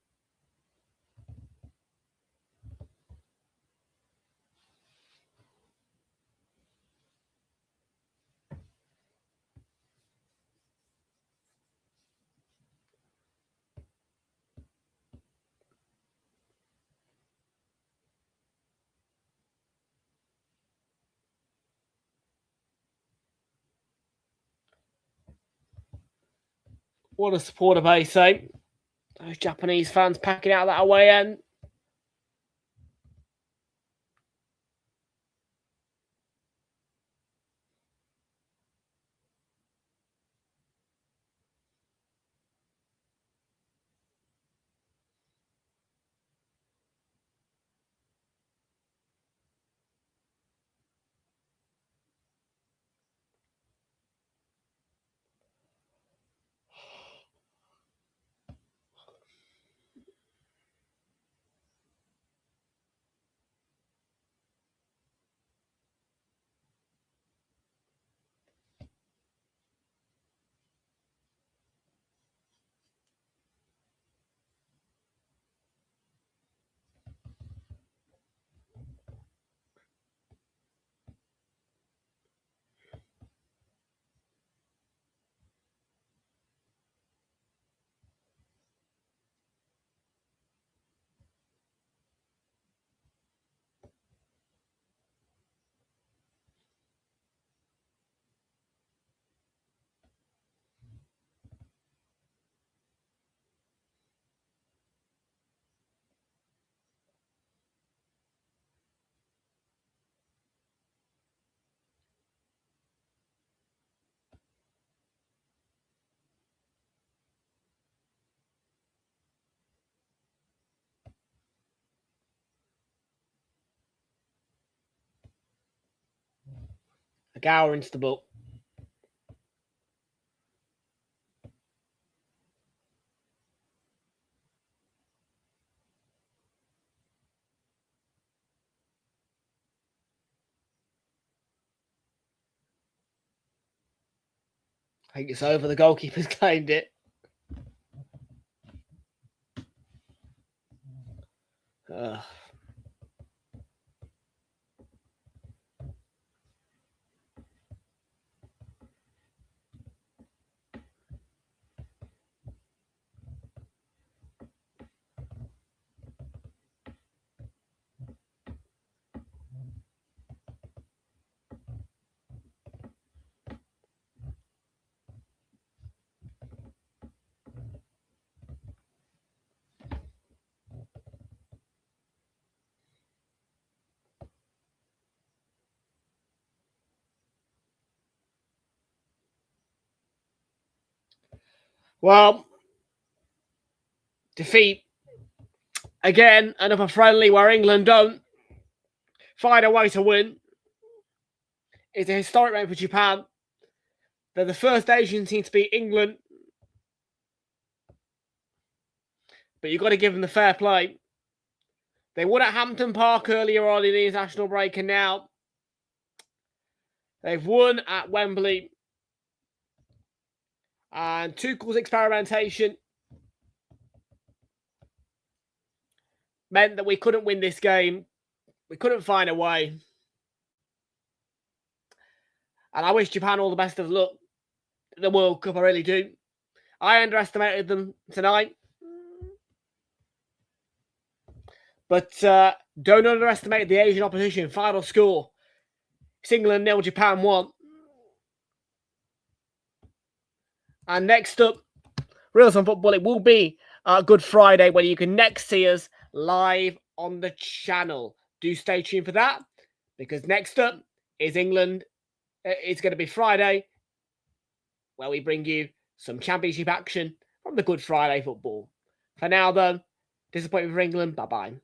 What a supporter base, eh? Those Japanese fans packing out that away end. A Gower into the book. I think it's over. The goalkeeper's claimed it. Well, defeat again, another friendly where England don't find a way to win. It's a historic moment for Japan. They're the first Asian team to beat England. But you've got to give them the fair play. They won at Hampton Park earlier on in the international break, and now they've won at Wembley. And Tuchel's experimentation meant that we couldn't win this game. We couldn't find a way. And I wish Japan all the best of luck at the World Cup, I really do. I underestimated them tonight. But don't underestimate the Asian opposition. Final score, it's England 0, Japan 1. And next up, Realltom Football, it will be Good Friday when you can next see us live on the channel. Do stay tuned for that, because next up is England. It's going to be Friday, where we bring you some championship action from the Good Friday football. For now, though, disappointment for England. Bye-bye.